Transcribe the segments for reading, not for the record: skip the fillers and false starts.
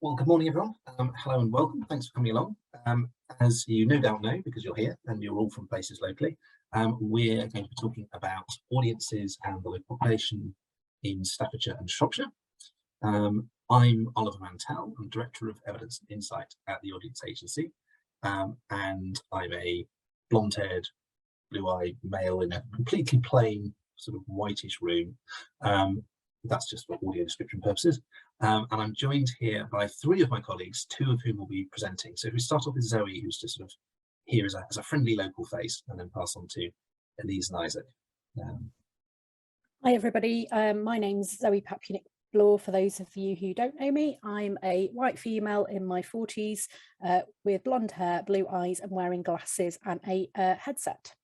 Well, good morning, everyone. Hello and welcome. Thanks for coming along. As you no doubt know, because you're here and you're all from places locally, we're going to be talking about audiences and the local population in Staffordshire and Shropshire. I'm Oliver Mantell. I'm Director of Evidence and Insight at the Audience Agency, and I'm a blonde-haired, blue-eyed male in a completely plain, sort of whitish room. That's just for audio description purposes. And I'm joined here by three of my colleagues, two of whom will be presenting. So if we start off with Zoe, who's just sort of here as a friendly local face, and then pass on to Elise and Isaac. Hi everybody, my name's Zoe Papunic-Bloor. For those of you who don't know me, I'm a white female in my 40s with blonde hair, blue eyes and wearing glasses and a headset.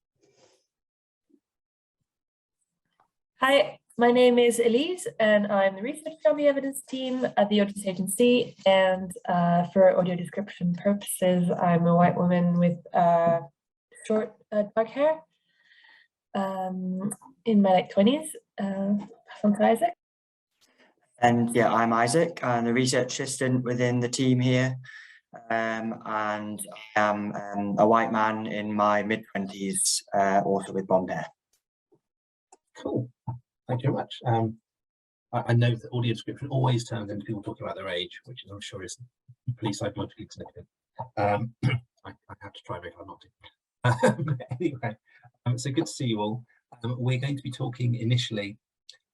Hi, my name is Elise and I'm the researcher on the evidence team at the Audience Agency, and for audio description purposes I'm a white woman with short dark hair in my late 20s. On to Isaac. And yeah, I'm Isaac. I'm the research assistant within the team here, and I am a white man in my mid-20s, also with blonde hair. Cool. Thank you very much. I know that audio description always turns into people talking about their age, which I'm sure is pretty psychologically significant. I have to try very hard not to. Anyway, so good to see you all. We're going to be talking initially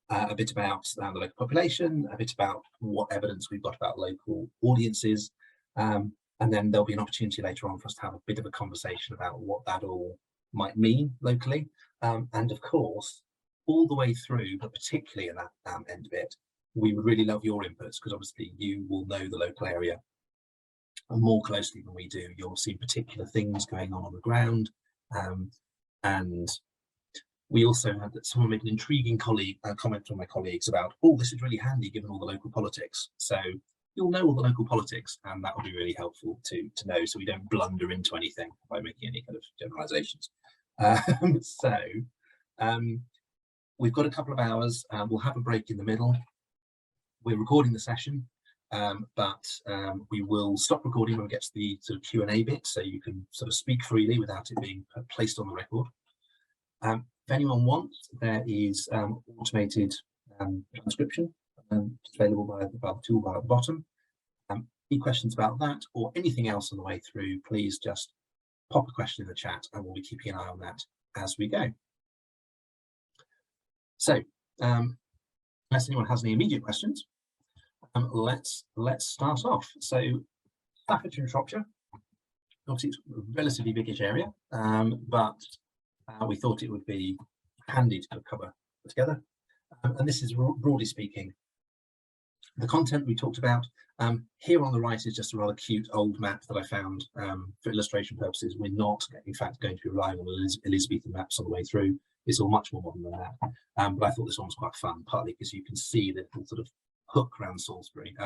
a bit about the local population, a bit about what evidence we've got about local audiences, and then there'll be an opportunity later on for us to have a bit of a conversation about what that all might mean locally, and of course all the way through, but particularly at that end of it, we would really love your inputs, because obviously you will know the local area more closely than we do. You'll see particular things going on the ground, and we also had that someone made an intriguing comment from my colleagues about, oh, this is really handy given all the local politics. So you'll know all the local politics, and that will be really helpful to know, so we don't blunder into anything by making any kind of generalizations. We've got a couple of hours. We'll have a break in the middle. We're recording the session, but we will stop recording when we get to the sort of Q&A bit, so you can sort of speak freely without it being placed on the record. If anyone wants, there is automated transcription available by the toolbar at the bottom. Any questions about that or anything else on the way through, please just pop a question in the chat and we'll be keeping an eye on that as we go. So, unless anyone has any immediate questions, let's start off. So, Staffordshire and Shropshire, obviously it's a relatively biggish area, but we thought it would be handy to cover together. And this is, broadly speaking, the content we talked about. Here on the right is just a rather cute old map that I found for illustration purposes. We're not, in fact, going to be relying on Elizabethan maps all the way through. It's all much more modern than that. But I thought this one was quite fun, partly because you can see the little sort of hook around Shrewsbury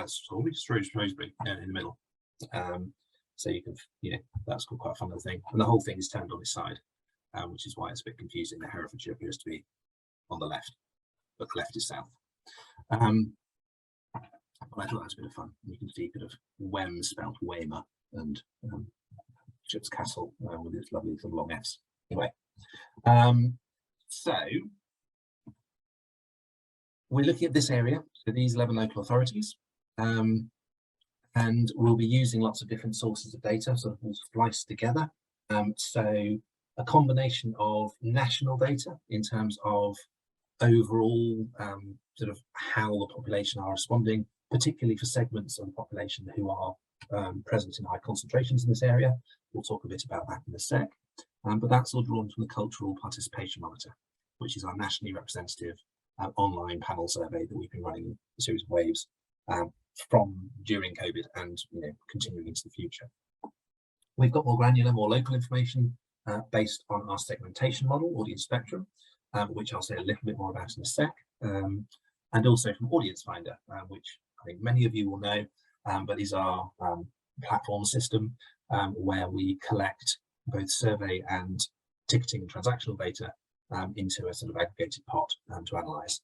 in the middle. So you can, that's quite a fun little thing. And the whole thing is turned on its side, which is why it's a bit confusing. The Herefordshire appears to be on the left, but the left is south. But I thought that was a bit of fun. You can see kind of Wem spelled Weymouth, and Ship's Castle with its lovely little long S. Anyway, so we're looking at this area, so these 11 local authorities, and we'll be using lots of different sources of data, sort of all spliced together. So a combination of national data in terms of overall sort of how the population are responding, particularly for segments of the population who are present in high concentrations in this area. We'll talk a bit about that in a sec. But that's all drawn from the Cultural Participation Monitor, which is our nationally representative online panel survey that we've been running a series of waves from during COVID and continuing into the future. We've got more granular, more local information based on our segmentation model, audience spectrum, which I'll say a little bit more about in a sec, and also from Audience Finder, which I think many of you will know, but is our platform system where we collect both survey and ticketing and transactional data into a sort of aggregated pot to analyse.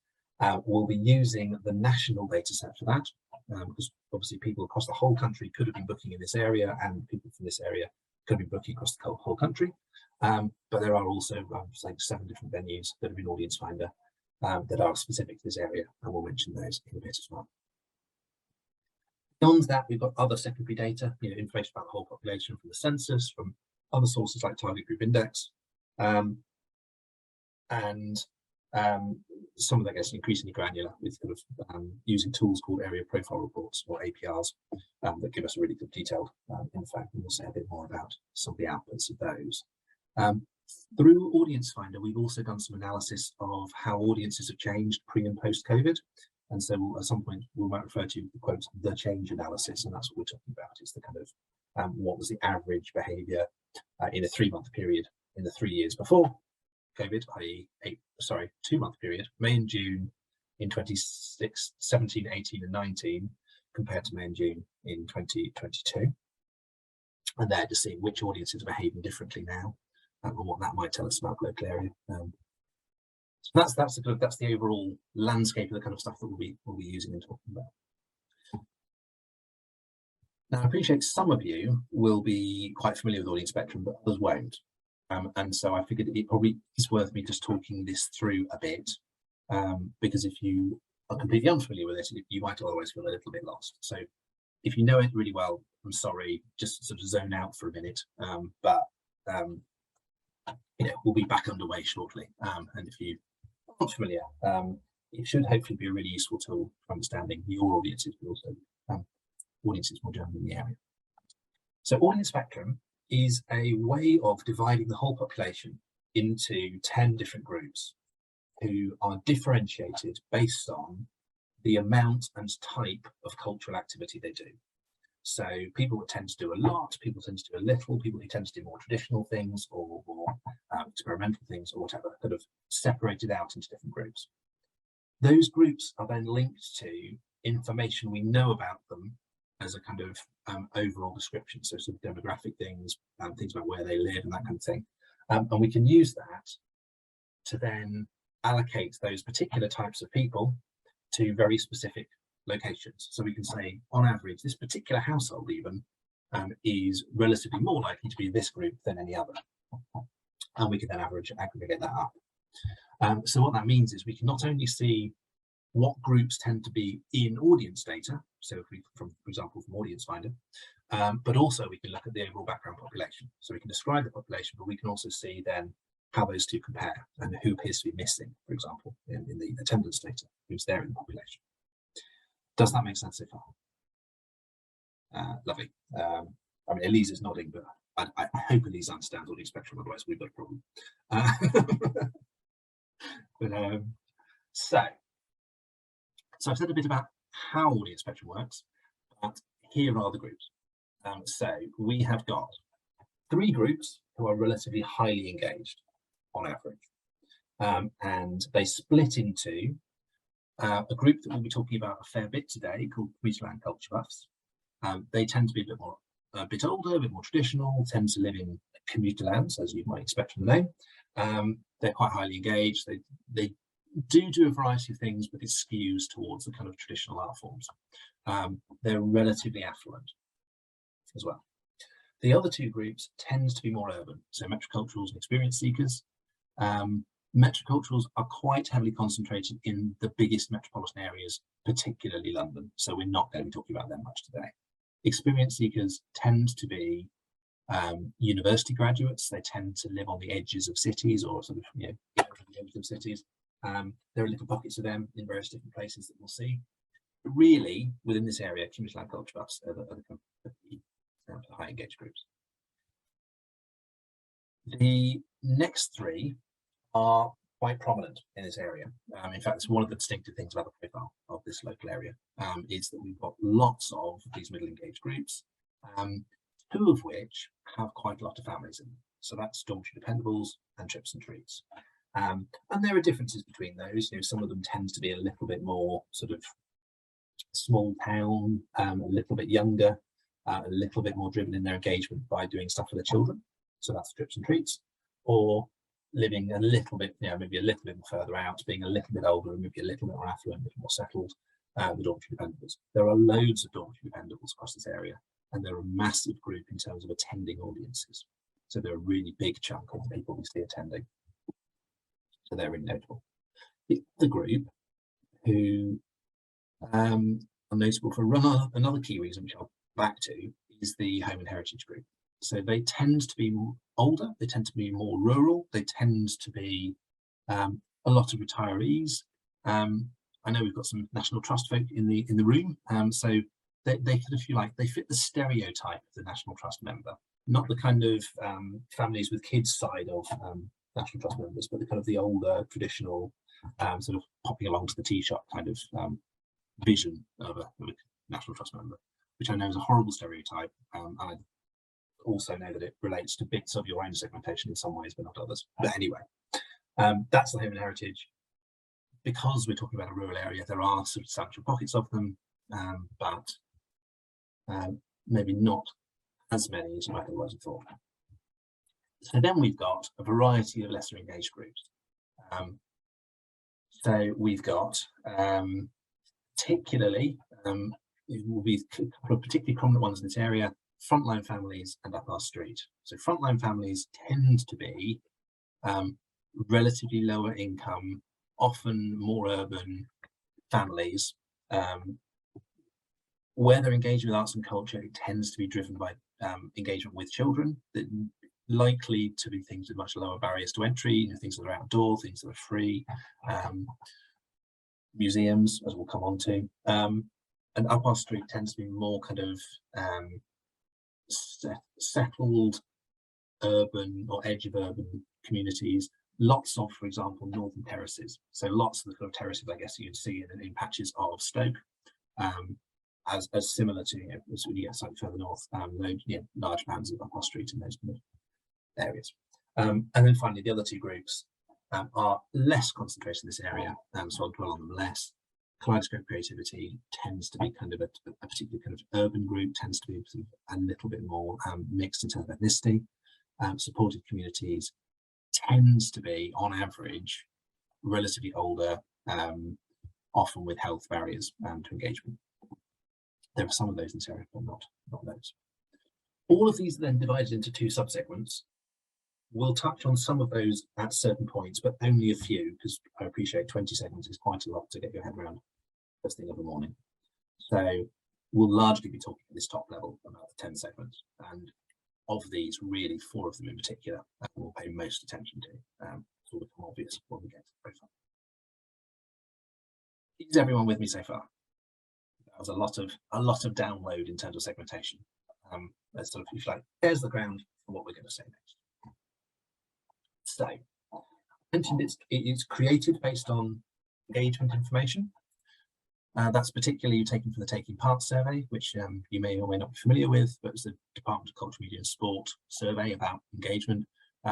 We'll be using the national data set for that, because obviously people across the whole country could have been booking in this area, and people from this area could have been booking across the whole country. But there are also, say, 7 different venues that have been Audience Finder that are specific to this area, and we'll mention those in a bit as well. Beyond that, we've got other secondary data, information about the whole population from the census, from other sources like Target Group Index, and some of that gets increasingly granular with kind of using tools called area profile reports, or APRs, that give us a really good detailed info, and we'll say a bit more about some of the outputs of those. Through Audience Finder, we've also done some analysis of how audiences have changed pre and post COVID. And so at some point we might refer to, quote, the change analysis, and that's what we're talking about. It's the kind of what was the average behaviour in a 3-month period in the 3 years before COVID, i.e. 2-month period, May and June in 2017, 18 and 19, compared to May and June in 2022. And there to see which audiences are behaving differently now, and what that might tell us about the local area. So that's the overall landscape of the kind of stuff that we'll be using and talking about. Now, I appreciate some of you will be quite familiar with Audience Spectrum, but others won't. And so I figured it probably is worth me just talking this through a bit, because if you are completely unfamiliar with it, you might otherwise feel a little bit lost. So if you know it really well, I'm sorry, just sort of zone out for a minute. We'll be back underway shortly. And if you aren't familiar, it should hopefully be a really useful tool for understanding your audiences, but also audiences more generally in the area. So Audience Spectrum is a way of dividing the whole population into 10 different groups who are differentiated based on the amount and type of cultural activity they do. So people that tend to do a lot, people tend to do a little, people who tend to do more traditional things or experimental things or whatever, kind of separated out into different groups. Those groups are then linked to information we know about them as a kind of overall description, so sort of demographic things, things about where they live and that kind of thing. And we can use that to then allocate those particular types of people to very specific locations. So we can say, on average, this particular household even is relatively more likely to be this group than any other. And we can then aggregate that up. So what that means is we can not only see what groups tend to be in audience data, so if we, for example, from Audience Finder, but also we can look at the overall background population. So we can describe the population, but we can also see then how those two compare and who appears to be missing, for example, in the attendance data, who's there in the population. Does that make sense so far? Lovely. I mean, Elise is nodding, but I hope Elise understands Audience Spectrum, otherwise we've got a problem. So I've said a bit about how Audience Spectrum works, but here are the groups. So we have got 3 groups who are relatively highly engaged on average, and they split into a group that we'll be talking about a fair bit today called Shrewsbury Culture Buffs. They tend to be a bit older, a bit more traditional, tend to live in commuter lands, as you might expect from the name. They're quite highly engaged. They do a variety of things, but it skews towards the kind of traditional art forms. They're relatively affluent as well. The other 2 groups tend to be more urban, so metroculturals and experience seekers. Metroculturals are quite heavily concentrated in the biggest metropolitan areas, particularly London, so we're not going to be talking about them much today. Experience seekers tend to be university graduates. They tend to live on the edges of cities, or sort of, the edges of cities. There are little pockets of them in various different places that we'll see. But really, within this area, community land culture buffs are the high engaged groups. The next 3 are quite prominent in this area. In fact, it's one of the distinctive things about the profile of this local area, is that we've got lots of these middle engaged groups, 2 of which have quite a lot of families in them. So that's dormitory dependables and trips and treats. And there are differences between those. Some of them tend to be a little bit more sort of small town, a little bit younger, a little bit more driven in their engagement by doing stuff for their children. So that's trips and treats, or living a little bit, maybe a little bit further out, being a little bit older and maybe a little bit more affluent, a bit more settled, the dormitory dependables. There are loads of dormitory dependables across this area, and they're a massive group in terms of attending audiences. So they're a really big chunk of the people we see attending. So they're really notable. The group who are notable for another key reason, which I'll back to, is the home and heritage group. So they tend to be older, they tend to be more rural, they tend to be a lot of retirees. I know we've got some National Trust folk in the room, so they could, if you like, they fit the stereotype of the National Trust member, not the kind of families with kids side of National Trust members, but the kind of the older traditional sort of popping along to the tea shop kind of vision of a National Trust member, which I know is a horrible stereotype, and I also know that it relates to bits of your own segmentation in some ways, but not others. But anyway, that's the home and heritage. Because we're talking about a rural area, there are substantial pockets of them, but maybe not as many as you might otherwise have thought. So then we've got a variety of lesser engaged groups. So we've got particularly, it will be a couple of particularly prominent ones in this area: frontline families and up our street. So frontline families tend to be relatively lower income, often more urban families. Where they're engaged with arts and culture, it tends to be driven by engagement with children, that likely to be things with much lower barriers to entry, you know, things that are outdoor, things that are free, museums, as we'll come on to. And up our street tends to be more kind of settled urban or edge of urban communities. Lots of, for example, northern terraces. So lots of the kind of terraces, I guess, you'd see in patches of Stoke, as similar to, you know, as when you get slightly further north, large bands of up our street in those kind of areas. And then finally, the other two groups are less concentrated in this area, so I'll dwell on them less. Kaleidoscope creativity tends to be kind of a particular kind of urban group, tends to be sort of a little bit more mixed in terms of ethnicity. Supported communities tends to be, on average, relatively older, often with health barriers to engagement. There are some of those in this area, but not those. All of these are then divided into two subsegments. We'll touch on some of those at certain points, but only a few, because I appreciate 20 segments is quite a lot to get your head around first thing of the morning. So we'll largely be talking at this top level about the 10 segments, and of these, really 4 of them in particular we'll pay most attention to. It's all become obvious when we get to the profile. Is everyone with me so far? That was a lot of download in terms of segmentation. Let's sort of, if you like, there's the ground for what we're going to say next. So, I mentioned it's created based on engagement information. That's particularly taken from the Taking Part survey, which you may or may not be familiar with, but it's the Department of Culture, Media and Sport survey about engagement.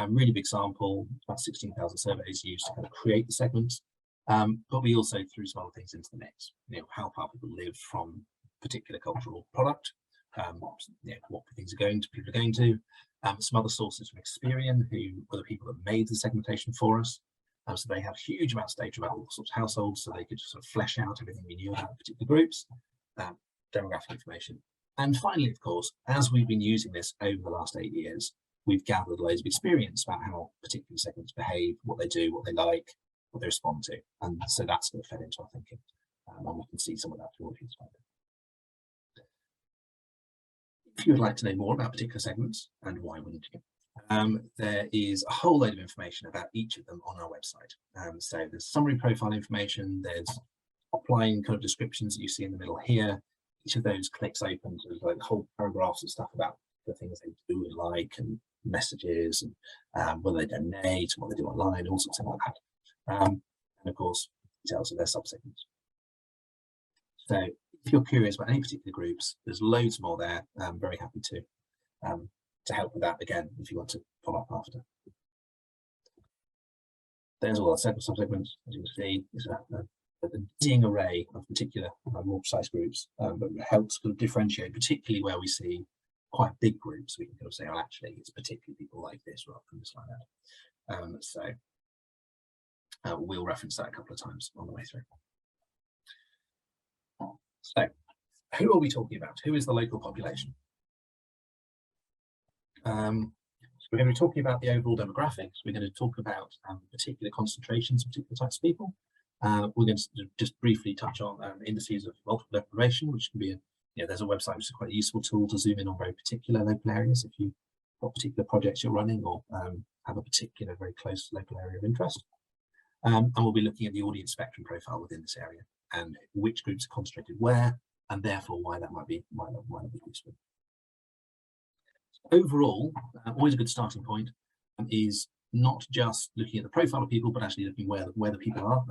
Really big sample, about 16,000 surveys used to kind of create the segments. But we also threw some other things into the mix. You know, how far people live from particular cultural product, what things people are going to. Some other sources from Experian, who were the people that made the segmentation for us. So they have huge amounts of data about all sorts of households, so they could just sort of flesh out everything we knew about particular groups, demographic information. And finally, of course, as we've been using this over the last 8 years, we've gathered loads of experience about how particular segments behave, what they do, what they like, what they respond to. And so that's going to fed into our thinking. And we can see some of that through audience finding. If you would like to know more about particular segments, and why wouldn't you? There is a whole load of information about each of them on our website. So there's summary profile information, there's top-line kind of descriptions that you see in the middle here. Each of those clicks open to like whole paragraphs of stuff about the things they do and like, and messages, and whether they donate, and what they do online, all sorts of things like that. And of course, details of their subsegments. So if you're curious about any particular groups, there's loads more there. I'm very happy to help with that again if you want to follow up after. There's all the subsegments, as you can see. It's a dizzying array of particular more precise groups, but it helps kind of differentiate, particularly where we see quite big groups. We can kind of say, oh, actually, it's particularly people like this rather than just like that. So we'll reference that a couple of times on the way through. So, who are we talking about? Who is the local population? So we're going to be talking about the overall demographics. We're going to talk about particular concentrations, particular types of people. We're going to just briefly touch on indices of multiple deprivation, which can be, there's a website which is quite a useful tool to zoom in on very particular local areas if you've got particular projects you're running or have a particular very close local area of interest. And we'll be looking at the audience spectrum profile within this area and which groups are concentrated where, and therefore why that might be useful. Overall, always a good starting point is not just looking at the profile of people, but actually looking where the people are.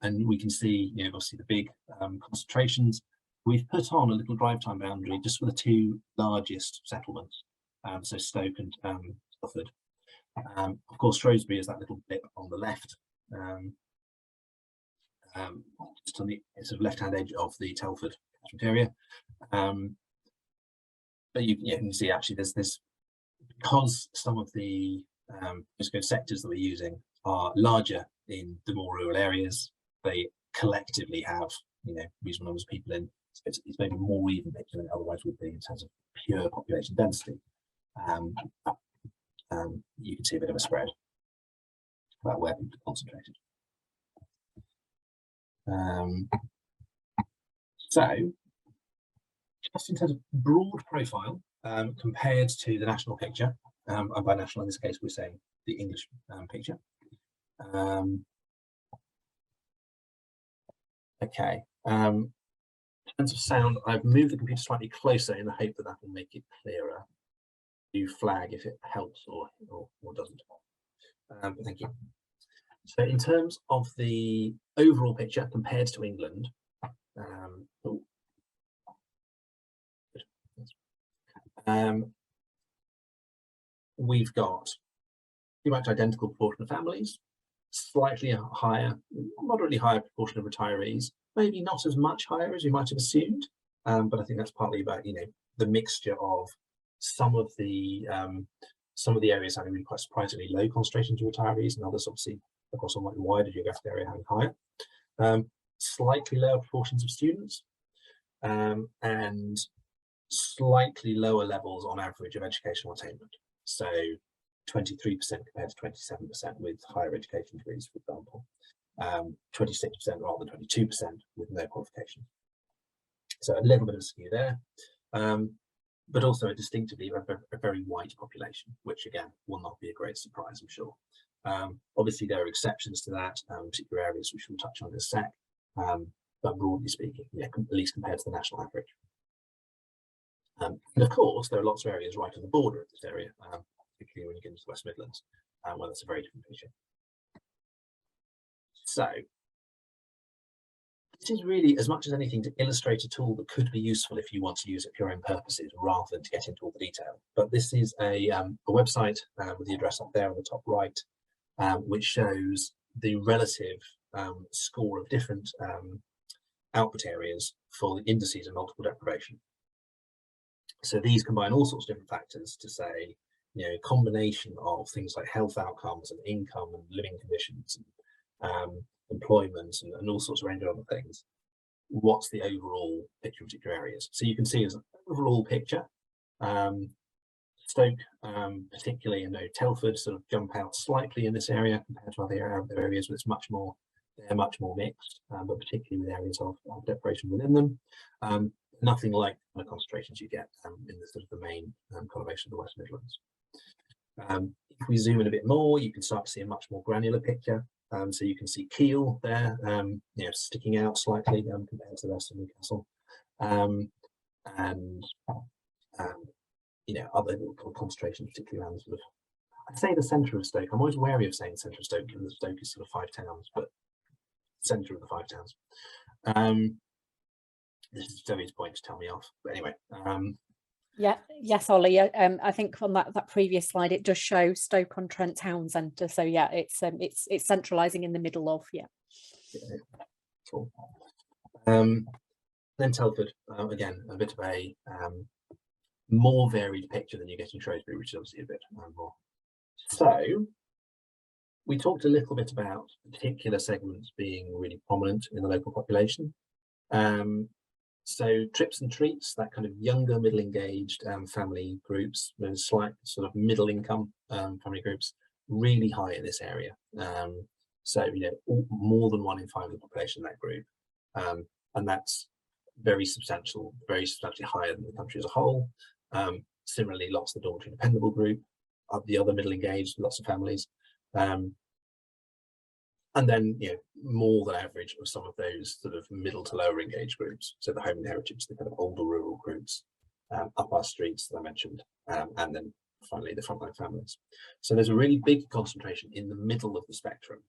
And we can see, obviously the big concentrations. We've put on a little drive time boundary just for the two largest settlements, so Stoke and Telford. Of course, Shrewsbury is that little bit on the left, just on the sort of left-hand edge of the Telford area. But you can see actually there's because some of the sectors that we're using are larger in the more rural areas, they collectively have reasonable numbers of people in. So it's maybe more even picture than it otherwise would be in terms of pure population density. You can see a bit of a spread about where people are concentrated. So just in terms of broad profile compared to the national picture, and by national in this case we're saying the English picture. Okay. In terms of sound, I've moved the computer slightly closer in the hope that that will make it clearer. You flag if it helps or doesn't. But thank you. So in terms of the overall picture compared to England, we've got pretty much identical proportion of families, slightly higher, moderately higher proportion of retirees, maybe not as much higher as you might have assumed, but I think that's partly about the mixture of some of the areas having really quite surprisingly low concentrations of retirees, and others obviously across a much wider geographic area having higher. Slightly lower proportions of students, and slightly lower levels on average of educational attainment. So 23% compared to 27% with higher education degrees, for example. 26% rather than 22% with no qualification. So a little bit of skew there, but also a distinctively a very white population, which again will not be a great surprise, I'm sure. Obviously there are exceptions to that, particular areas which we'll touch on in a sec, but broadly speaking, at least compared to the national average. And of course, there are lots of areas right on the border of this area, particularly when you get into the West Midlands, where that's a very different picture. So this is really, as much as anything, to illustrate a tool that could be useful if you want to use it for your own purposes, rather than to get into all the detail. But this is a website with the address up there on the top right, which shows the relative score of different output areas for the indices of multiple deprivation. So these combine all sorts of different factors to say, a combination of things like health outcomes and income and living conditions, and, employment and all sorts of range of other things. What's the overall picture of particular areas? So you can see as an overall picture, Stoke, particularly, Telford sort of jump out slightly in this area compared to other areas where it's much more mixed, but particularly with areas of deprivation within them. Nothing like the concentrations you get in the sort of the main conurbation of the West Midlands. If we zoom in a bit more, you can start to see a much more granular picture. So you can see Kiel there, sticking out slightly compared to the rest of Newcastle, and other concentrations, particularly around sort of, I'd say the centre of Stoke. I'm always wary of saying centre of Stoke, because Stoke is sort of 5 towns, but centre of the 5 towns. This is Zoe's point to tell me off, but anyway. Yes, Ollie. I think on that previous slide, it does show Stoke-on-Trent town centre. So yeah, it's centralising in the middle of Cool. Then Telford, again, a bit of a more varied picture than you get in Shrewsbury, which is obviously a bit more. So we talked a little bit about particular segments being really prominent in the local population. So trips and treats, that kind of younger, middle-engaged family groups, those slight sort of middle-income family groups, really high in this area. So, you know, more than 1 in 5 of the population in that group. And that's very substantially higher than the country as a whole. Similarly, lots of the dormitory dependable group, the other middle-engaged, lots of families. And then, you know, more than average of some of those sort of middle to lower engaged groups. So the home and heritage, the kind of older rural groups, up our streets that I mentioned, and then finally the frontline families. So there's a really big concentration in the middle of the spectrum,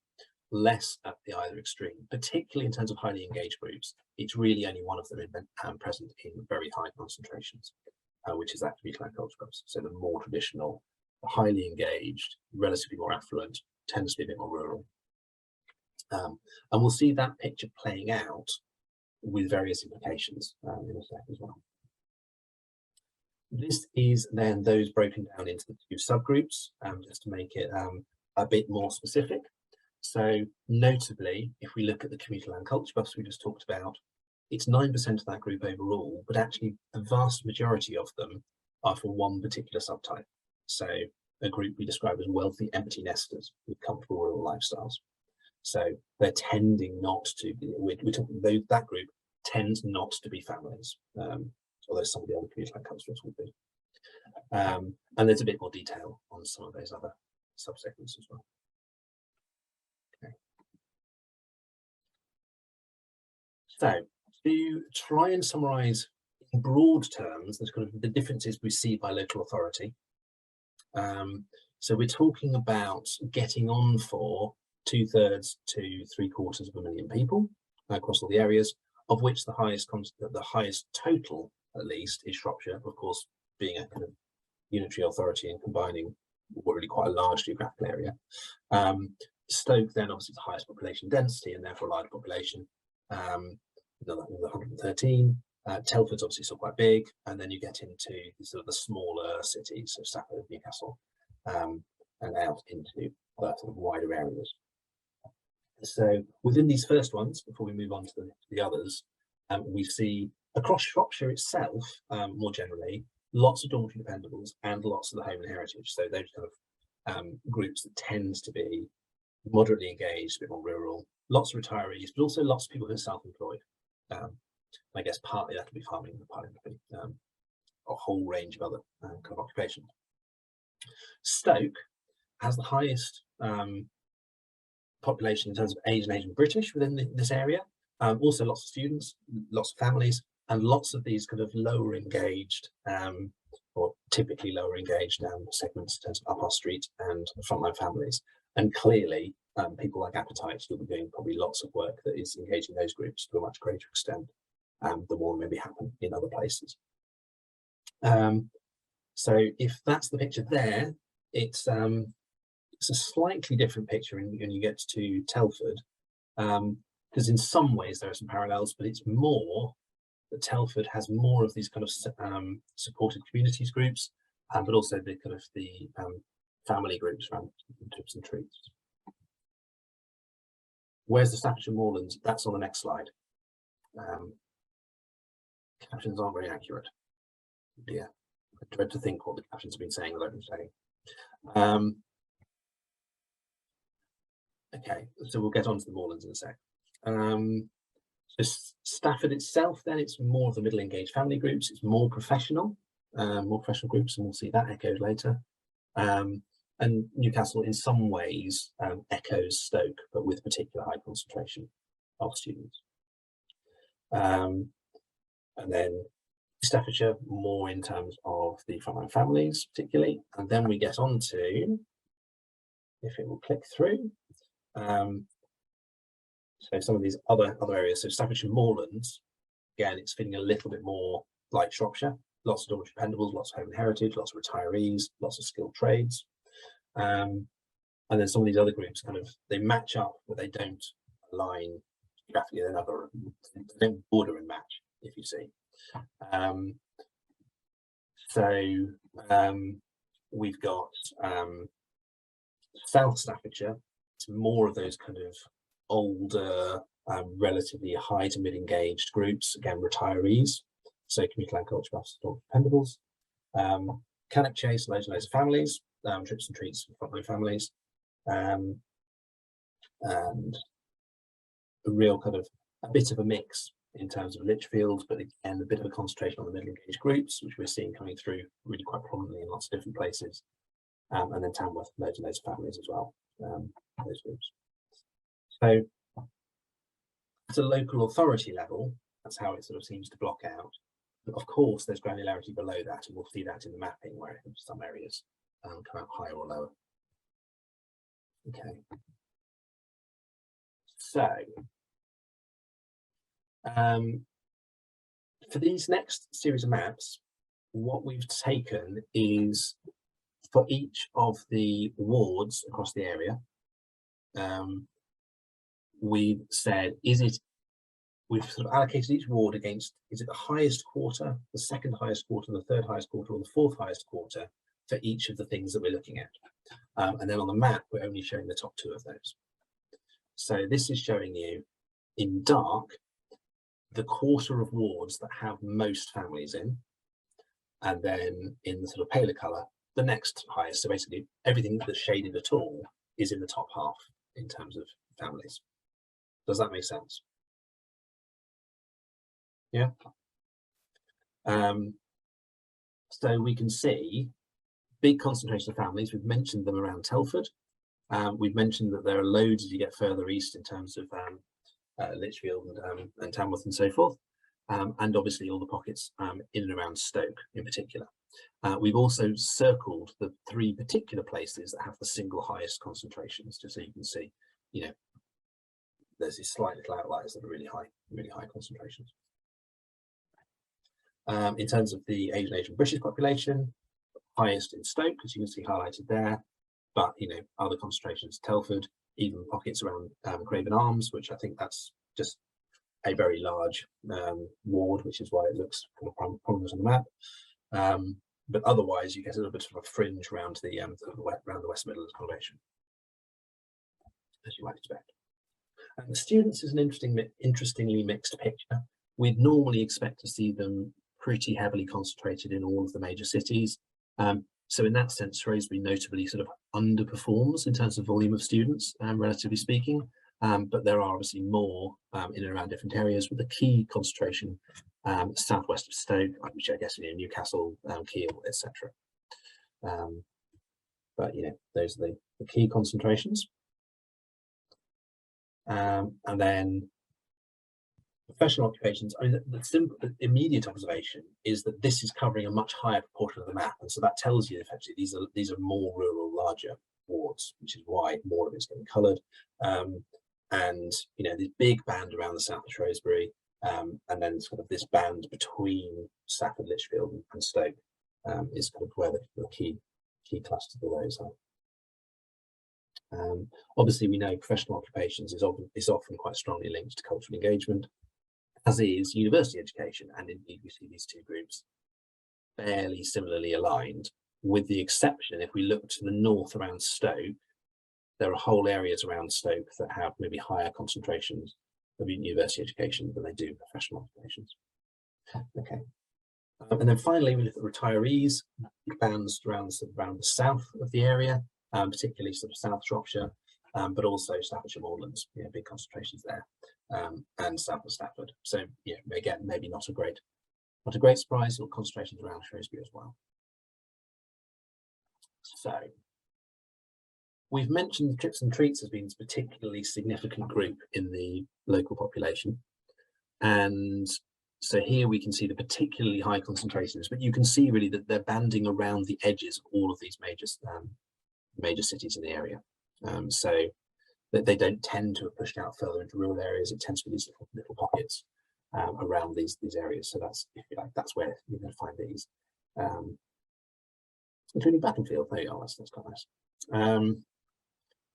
less at the either extreme, particularly in terms of highly engaged groups. It's really only one of them present in very high concentrations, which is that community land culture groups. So the more traditional, highly engaged, relatively more affluent, tends to be a bit more rural. And we'll see that picture playing out with various implications in a sec as well. This is then those broken down into the 2 subgroups, just to make it a bit more specific. So notably, if we look at the community land culture buffs we just talked about, it's 9% of that group overall, but actually the vast majority of them are for one particular subtype. So a group we describe as wealthy empty nesters with comfortable rural lifestyles. So they're tending not to be, we're talking, that group tends not to be families, although some of the other community land culture would be. And there's a bit more detail on some of those other subsegments as well. Okay. So to try and summarise in broad terms, there's kind of the differences we see by local authority. So we're talking about getting on for 2/3 to 3/4 of a million people across all the areas, of which the highest total, at least, is Shropshire, of course, being a kind of unitary authority and combining what really quite a large geographical area. Stoke then obviously the highest population density and therefore a large population, another 113. Telford's obviously still quite big, and then you get into sort of the smaller cities, so Stafford, Newcastle, and out into sort of wider areas. So within these first ones, before we move on to the others, we see across Shropshire itself, more generally, lots of dormitory dependables and lots of the home and heritage. So those kind of groups that tend to be moderately engaged, a bit more rural, lots of retirees, but also lots of people who are self-employed. I guess partly that could be farming, partly that could be a whole range of other kind of occupations. Stoke has the highest population in terms of age and Asian British within this area. Also lots of students, lots of families, and lots of these kind of lower engaged or typically lower engaged segments in terms of up our street and frontline families. And clearly people like appetites will be doing probably lots of work that is engaging those groups to a much greater extent than will maybe happen in other places. So if that's the picture there, it's a slightly different picture when you get to Telford, because in some ways there are some parallels, but it's more that Telford has more of these kind of supported communities groups, but also the kind of the family groups around trips and treats. Where's the Staffordshire Moorlands? That's on the next slide. Captions aren't very accurate. Yeah, I dread to think what the captions have been saying as I've been saying. Okay, so we'll get on to the Moorlands in a sec. So Stafford itself, then it's more of the middle engaged family groups. It's more professional groups, and we'll see that echoed later. And Newcastle, in some ways, echoes Stoke, but with particular high concentration of students. And then Staffordshire, more in terms of the frontline families, particularly. And then we get on to, if it will click through, so some of these other areas. So Staffordshire Moorlands, again, it's feeling a little bit more like Shropshire. Lots of dormitory dependables, lots of home and heritage, lots of retirees, lots of skilled trades. And then some of these other groups kind of, they match up, but they don't align graphically. They don't border and match, if you see. We've got South Staffordshire. It's more of those kind of older, relatively high to mid-engaged groups, again, retirees, so commuter land culture buffs, dependables, Cannock Chase, loads and loads of families, trips and treats for frontline families, and a real kind of a bit of a mix in terms of Lichfield, but again, a bit of a concentration on the middle engaged groups, which we're seeing coming through really quite prominently in lots of different places. And then Tamworth, loads and loads of families as well, those groups. So at a local authority level, that's how it sort of seems to block out. But of course, there's granularity below that, and we'll see that in the mapping where some areas come out higher or lower. Okay. So for these next series of maps, what we've taken is for each of the wards across the area, we've said, we've sort of allocated each ward against, is it the highest quarter, the second highest quarter, the third highest quarter, or the fourth highest quarter for each of the things that we're looking at. And then on the map, we're only showing the top two of those. So this is showing you in dark the quarter of wards that have most families in, and then in the sort of paler colour, the next highest. So basically everything that's shaded at all is in the top half in terms of families. Does that make sense? Yeah. So we can see big concentration of families. We've mentioned them around Telford. We've mentioned that there are loads as you get further east in terms of Lichfield and Tamworth and so forth, and obviously all the pockets in and around Stoke in particular. We've also circled the 3 particular places that have the single highest concentrations, just so you can see, you know, there's these slight little outliers that are really high concentrations. In terms of the Asian British population, highest in Stoke, as you can see highlighted there, but you know, other concentrations, Telford, even pockets around Craven Arms, which I think that's just a very large ward, which is why it looks kind of prominent on the map. But otherwise, you get a little bit of a fringe around the West Midlands conurbation, as you might expect. And the students is an interestingly mixed picture. We'd normally expect to see them pretty heavily concentrated in all of the major cities. So in that sense, Shrewsbury notably sort of underperforms in terms of volume of students, relatively speaking. But there are obviously more in and around different areas, with the key concentration southwest of Stoke, which I guess, you know, Newcastle, Kiel, etc. But you know, those are the key concentrations. And then professional occupations. I mean, the immediate observation is that this is covering a much higher proportion of the map, and so that tells you effectively these are more rural, larger wards, which is why more of it's getting coloured. And you know, this big band around the south of Shrewsbury, and then sort of this band between Stafford, Lichfield, and Stoke is kind of where the key clusters of those are. Obviously, we know professional occupations is often quite strongly linked to cultural engagement, as is university education, and indeed we see these two groups fairly similarly aligned, with the exception, if we look to the north around Stoke, there are whole areas around Stoke that have maybe higher concentrations of university education than they do professional occupations. Okay. And then finally, we look at retirees, bands around the south of the area, particularly sort of South Shropshire, but also Staffordshire Moorlands, you know, big concentrations there, and south of Stafford. So yeah, again, maybe not a great surprise, or concentrations around Shrewsbury as well. So we've mentioned trips and treats as being a particularly significant group in the local population, and so here we can see the particularly high concentrations, but you can see really that they're banding around the edges of all of these major cities in the area. So that they don't tend to have pushed out further into rural areas. It tends to be these little pockets around these areas. So that's, if you like, that's where you're going to find these, including Battlefield. There you are. That's quite nice.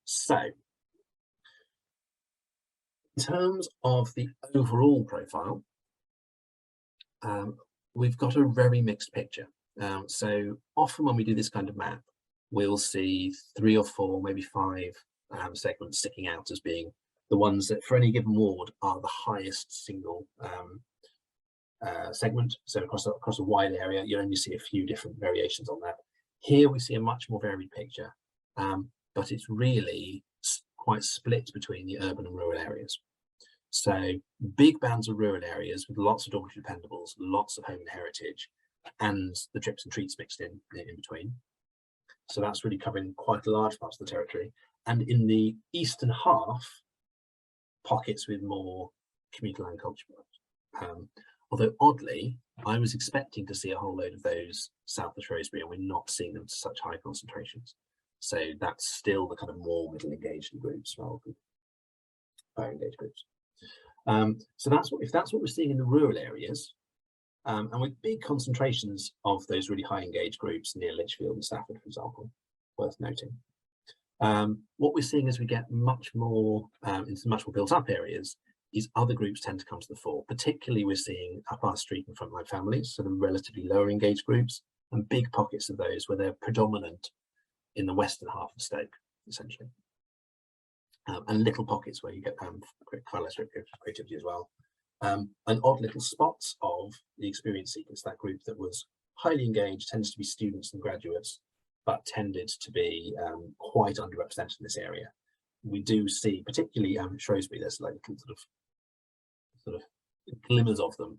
So in terms of the overall profile, we've got a very mixed picture. So often when we do this kind of map, we'll see 3 or 4, maybe 5 segments sticking out as being the ones that for any given ward are the highest single segment. So across a wide area, you only see a few different variations on that. Here we see a much more varied picture, but it's really quite split between the urban and rural areas. So big bands of rural areas with lots of dormitory dependables, lots of home and heritage, and the trips and treats mixed in between. So that's really covering quite large parts of the territory. And in the eastern half, pockets with more community land culture. Although oddly, I was expecting to see a whole load of those south of Shrewsbury, and we're not seeing them to such high concentrations. So that's still the kind of more middle engaged groups rather than higher engaged groups. So if that's what we're seeing in the rural areas, and with big concentrations of those really high engaged groups near Lichfield and Stafford, for example, worth noting. What we're seeing as we get much more into much more built up areas is other groups tend to come to the fore. Particularly we're seeing up our street and frontline families, so the relatively lower engaged groups, and big pockets of those where they're predominant in the western half of Stoke, essentially. And little pockets where you get quite less creativity as well. And odd little spots of the experience seekers, that group that was highly engaged, tends to be students and graduates, but tended to be quite underrepresented in this area. We do see, particularly Shrewsbury, there's like sort of glimmers of them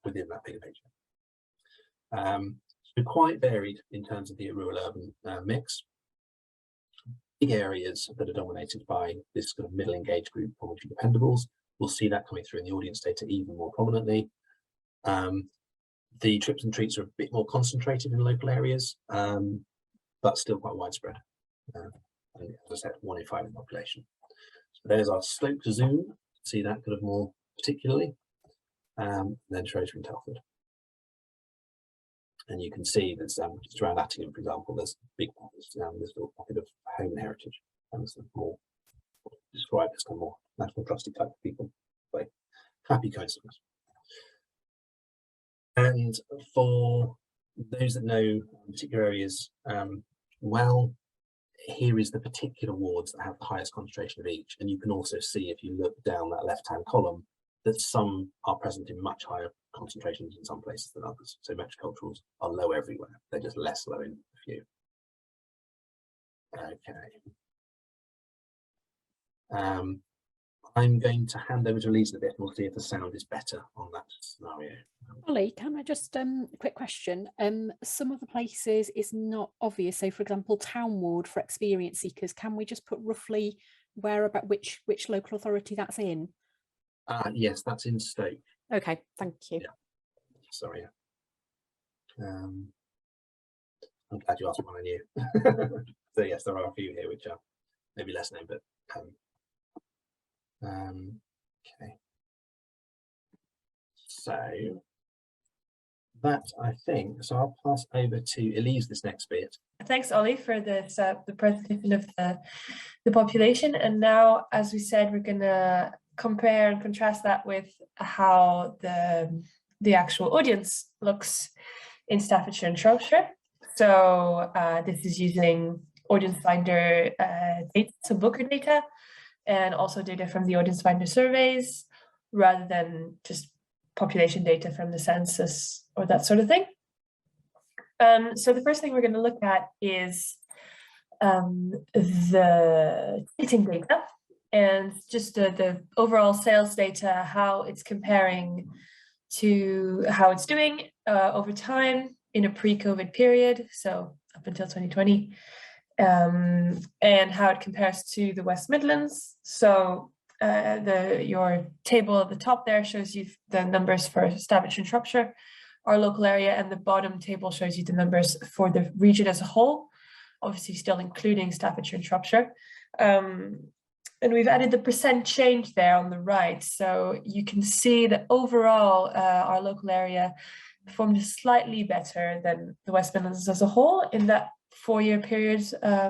within that bigger picture. So quite varied in terms of the rural-urban mix. Big areas that are dominated by this kind of middle engaged group, voluntary dependables. We'll see that coming through in the audience data even more prominently. The trips and treats are a bit more concentrated in local areas, but still quite widespread. And as I said, 1 in 5 in the population. So there's our Stoke zoom. See that kind of more particularly. Then Shrewsbury and Telford. And you can see there's just around Attingham, for example, there's big pockets, this little pocket of home and heritage, and there's more described as kind of more national trusty type of people. Like happy coincidence. And for those that know particular areas well, here is the particular wards that have the highest concentration of each. And you can also see, if you look down that left-hand column, that some are present in much higher concentrations in some places than others. So metroculturals are low everywhere. They're just less low in a few. Okay. I'm going to hand over to Elise a bit, and we'll see if the sound is better on that scenario. Ollie, can I just a quick question? Some of the places is not obvious. So, for example, Town Ward for experience seekers. Can we just put roughly where about which local authority that's in? Yes, that's in Stoke. Okay, thank you. Yeah. Sorry. I'm glad you asked one I knew. So yes, there are a few here which are maybe less known, but okay. So that I think, so I'll pass over to Elise this next bit. Thanks, Ollie, for this the presentation of the population. And now, as we said, we're gonna compare and contrast that with how the actual audience looks in Staffordshire and Shropshire. So this is using Audience Finder data, so Booker data, and also data from the Audience Finder surveys, rather than just population data from the census or that sort of thing. So the first thing we're going to look at is the ticketing data and just the overall sales data, how it's comparing to how it's doing over time in a pre-COVID period, so up until 2020, and how it compares to the West Midlands. So your table at the top there shows you the numbers for Staffordshire and Shropshire, our local area, and the bottom table shows you the numbers for the region as a whole, obviously still including Staffordshire and Shropshire. And we've added the percent change there on the right. So you can see that overall, our local area performed slightly better than the West Midlands as a whole in that 4-year period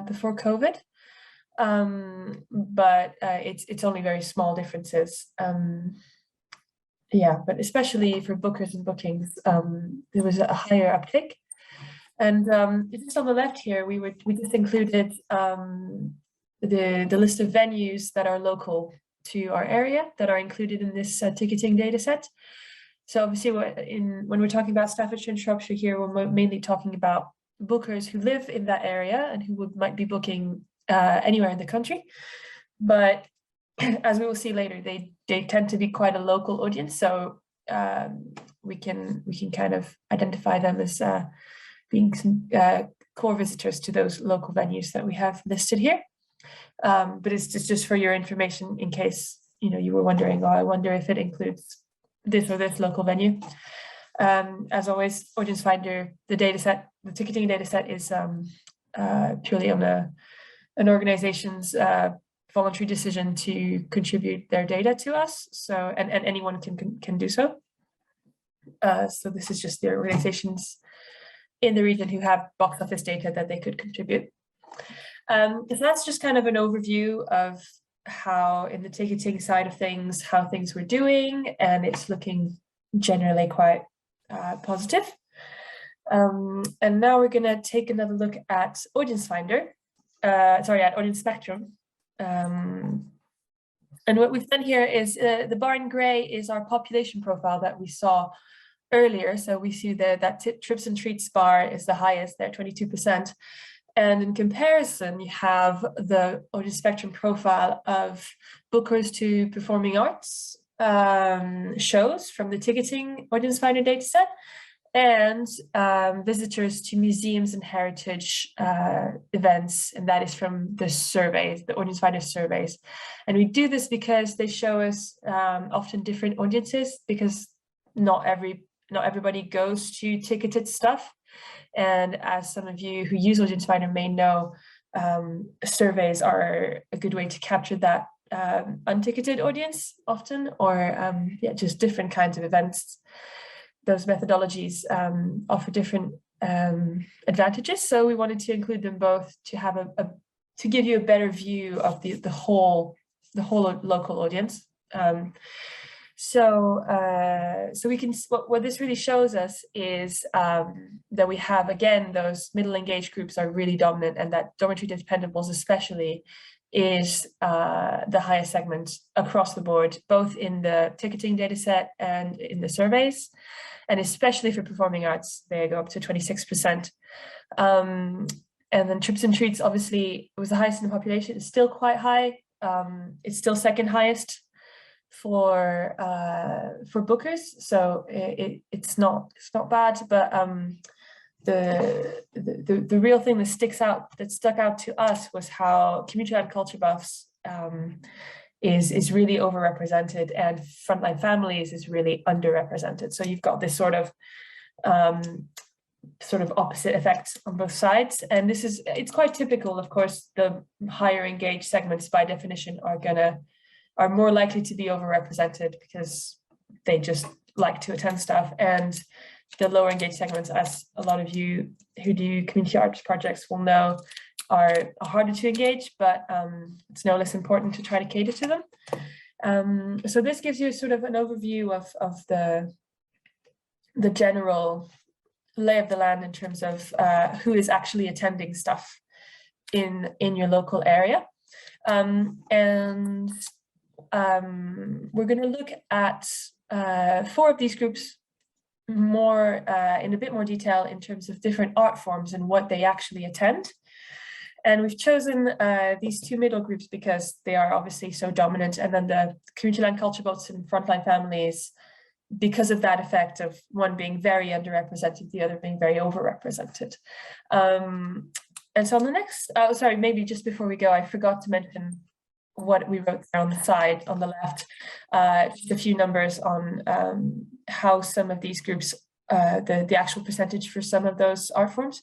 before COVID. But it's only very small differences. Yeah, but especially for bookers and bookings, there was a higher uptick. And just on the left here, we just included the list of venues that are local to our area that are included in this ticketing data set. So obviously when we're talking about Staffordshire and Shropshire here, we're mainly talking about bookers who live in that area and who might be booking anywhere in the country. But as we will see later, they tend to be quite a local audience. So we can kind of identify them as being some core visitors to those local venues that we have listed here. But it's just for your information in case you were wondering, oh, I wonder if it includes this or this local venue. As always, Audience Finder, the ticketing data set is purely on an organization's voluntary decision to contribute their data to us. So and anyone can do so. So this is just the organizations in the region who have box office data that they could contribute. So that's just kind of an overview of how, in the ticketing side of things, how things were doing, and it's looking generally quite positive. And now we're going to take another look at Audience Finder, at Audience Spectrum. And what we've done here is the bar in gray is our population profile that we saw earlier. So we see that trips and treats bar is the highest there, 22%. And in comparison, you have the Audience Spectrum profile of bookers to performing arts shows from the ticketing Audience Finder dataset, and visitors to museums and heritage events, and that is from the surveys, the Audience Finder surveys. And we do this because they show us often different audiences, because not everybody goes to ticketed stuff. And as some of you who use Audience Finder may know, surveys are a good way to capture that unticketed audience often, or just different kinds of events. Those methodologies offer different advantages, so we wanted to include them both to have to give you a better view of the whole local audience. So we can, what this really shows us is that we have, again, those middle engaged groups are really dominant, and that dormitory dependables especially is the highest segment across the board, both in the ticketing data set and in the surveys, and especially for performing arts, they go up to 26%. And then trips and treats, obviously, it was the highest in the population. It's still quite high. It's still second highest for bookers, so it's not bad, but the real thing that stuck out to us was how community-led culture buffs is really overrepresented, and frontline families is really underrepresented. So you've got this sort of opposite effects on both sides, and it's quite typical. Of course, the higher engaged segments by definition are more likely to be overrepresented because they just like to attend stuff, and the lower engaged segments, as a lot of you who do community arts projects will know, are harder to engage, but it's no less important to try to cater to them. So this gives you sort of an overview of the general lay of the land in terms of who is actually attending stuff in your local area. And we're going to look at 4 of these groups more in a bit more detail in terms of different art forms and what they actually attend. And we've chosen these 2 middle groups because they are obviously so dominant, and then the community-led culture buffs and frontline families because of that effect of one being very underrepresented, the other being very overrepresented. And so on the next, sorry, maybe just before we go, I forgot to mention what we wrote there on the side, on the left, just a few numbers on how some of these groups, the actual percentage for some of those art forms.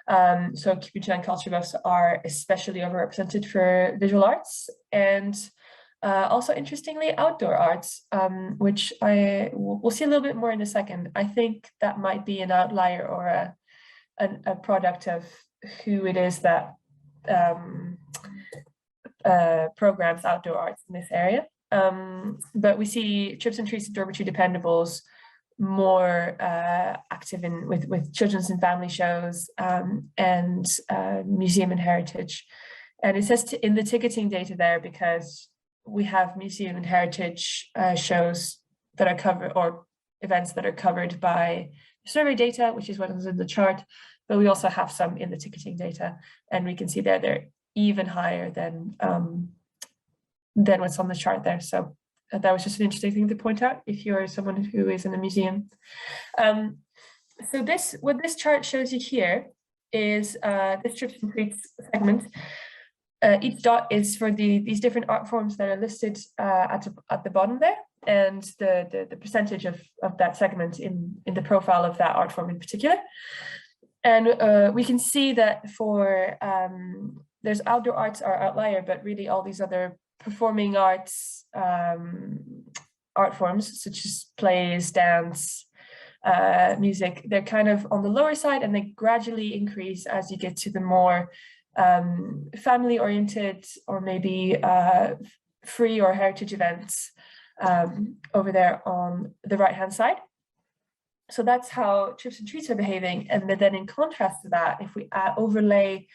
So community and culture buffs are especially overrepresented for visual arts, and also interestingly outdoor arts, which we'll see a little bit more in a second. I think that might be an outlier or a product of who it is that programs outdoor arts in this area. But we see trips and treats and dormitory dependables more active with children's and family shows, and museum and heritage And it says in the ticketing data there because we have museum and heritage shows that are covered, or events that are covered by survey data, which is what is in the chart, but we also have some in the ticketing data, and we can see there they're even higher than what's on the chart there. So that was just an interesting thing to point out if you're someone who is in a museum. So what this chart shows you here is this trips and treats segment. Each dot is for these different art forms that are listed at the bottom there, and the percentage of that segment in the profile of that art form in particular. And we can see that for there's outdoor arts are outlier, but really all these other performing arts art forms such as plays, dance, music, they're kind of on the lower side, and they gradually increase as you get to the more family oriented or maybe free or heritage events over there on the right hand side. So that's how trips and treats are behaving. And then in contrast to that, if we overlay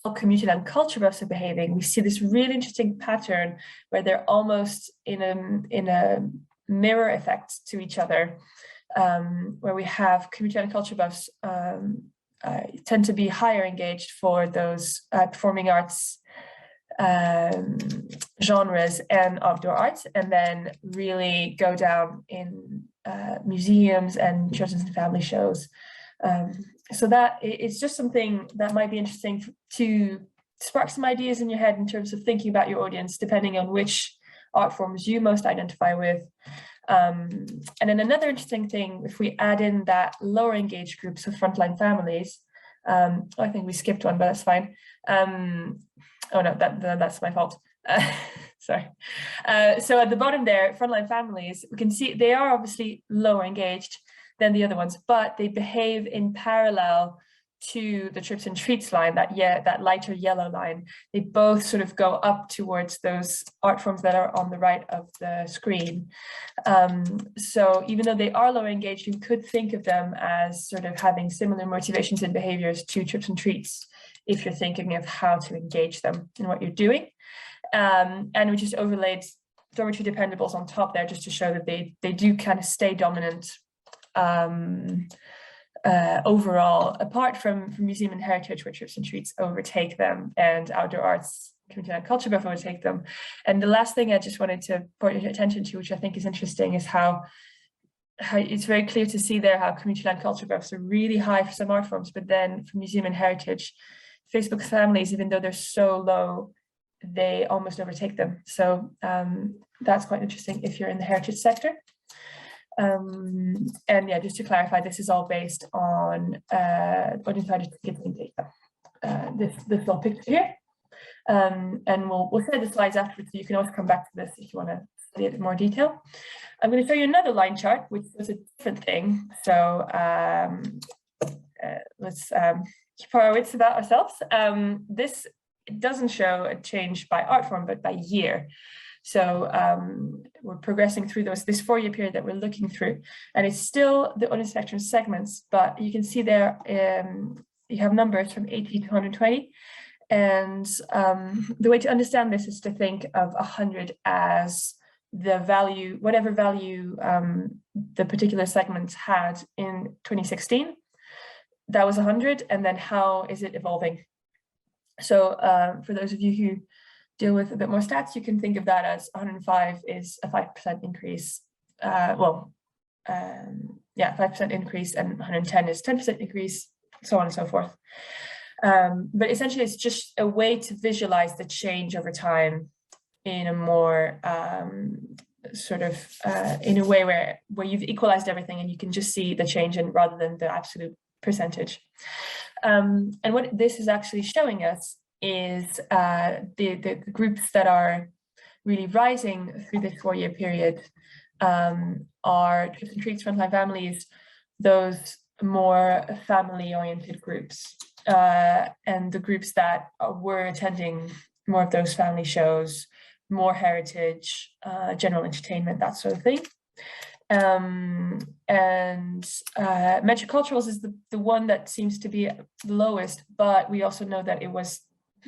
how commuted and culture buffs are behaving, we see this really interesting pattern where they're almost in a mirror effect to each other, where we have commuted and culture buffs tend to be higher engaged for those performing arts genres and outdoor arts, and then really go down in museums and children's and family shows. So that it's just something that might be interesting to spark some ideas in your head in terms of thinking about your audience, depending on which art forms you most identify with. And then another interesting thing, if we add in that lower engaged groups of frontline families, I think we skipped one, but that's fine. Oh no, that's my fault. Sorry. So at the bottom there, frontline families, we can see they are obviously lower engaged than the other ones, but they behave in parallel to the trips and treats line, that lighter yellow line. They both sort of go up towards those art forms that are on the right of the screen. So even though they are lower engaged, you could think of them as sort of having similar motivations and behaviors to trips and treats if you're thinking of how to engage them in what you're doing. And we just overlaid dormitory dependables on top there just to show that they do kind of stay dominant overall, apart from museum and heritage, where trips and treats overtake them, and outdoor arts, community and culture both overtake them. And the last thing I just wanted to point your attention to, which I think is interesting, is how it's very clear to see there how community and culture buffs are really high for some art forms, but then for museum and heritage, Facebook families, even though they're so low, they almost overtake them. So that's quite interesting if you're in the heritage sector. And yeah, just to clarify, this is all based on audience ticketing data. This is all pictured here. And we'll share the slides afterwards, so you can always come back to this if you want to study it in more detail. I'm going to show you another line chart, which is a different thing. So let's keep our wits about ourselves. This doesn't show a change by art form, but by year. So we're progressing through this 4-year period that we're looking through, and it's still the audience spectrum segments, but you can see there you have numbers from 80 to 120. And the way to understand this is to think of 100 as the value, whatever value the particular segment had in 2016. That was 100, and then how is it evolving? So for those of you who deal with a bit more stats, you can think of that as 105 is a 5% increase. 5% increase, and 110 is 10% increase, so on and so forth. But essentially, it's just a way to visualize the change over time in a more in a way where you've equalized everything and you can just see the change in rather than the absolute percentage. And what this is actually showing us is the groups that are really rising through this 4-year period are trips and treats, frontline families, those more family-oriented groups, and the groups that were attending more of those family shows, more heritage, general entertainment, that sort of thing. Metroculturals is the one that seems to be the lowest, but we also know that it was